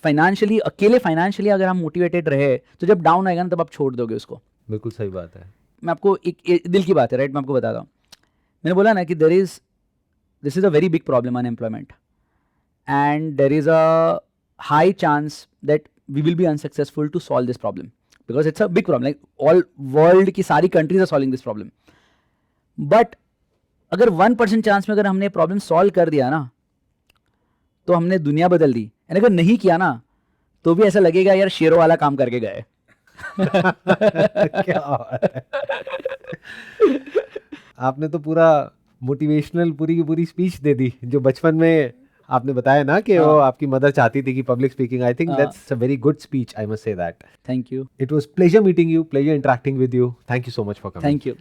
फाइनेंशियली अगर हम मोटिवेटेड रहे, तो जब डाउन आएगा ना, तब आप छोड़ दोगे उसको. बिल्कुल सही बात है. मैं आपको एक दिल की बात है, राइट? मैं आपको बताता हूँ. मैंने बोला ना कि this is a very big problem, unemployment, and there is a high chance that we will be unsuccessful to solve this problem, because it's a big problem. Like all world की सारी countries are solving this problem. But अगर 1% chance में अगर हमने problem solve कर दिया ना, तो हमने दुनिया बदल दी. एंड अगर नहीं किया ना, तो भी ऐसा लगेगा यार शेरों वाला काम करके गए. क्या बात है. आपने तो पूरा मोटिवेशनल पूरी की पूरी स्पीच दे दी. जो बचपन में आपने बताया ना कि वो आपकी मदर चाहती थी कि public speaking, I think that's a very good speech, I must say that. Thank you. It was pleasure meeting you, pleasure interacting with you. Thank you so much for coming. Thank you.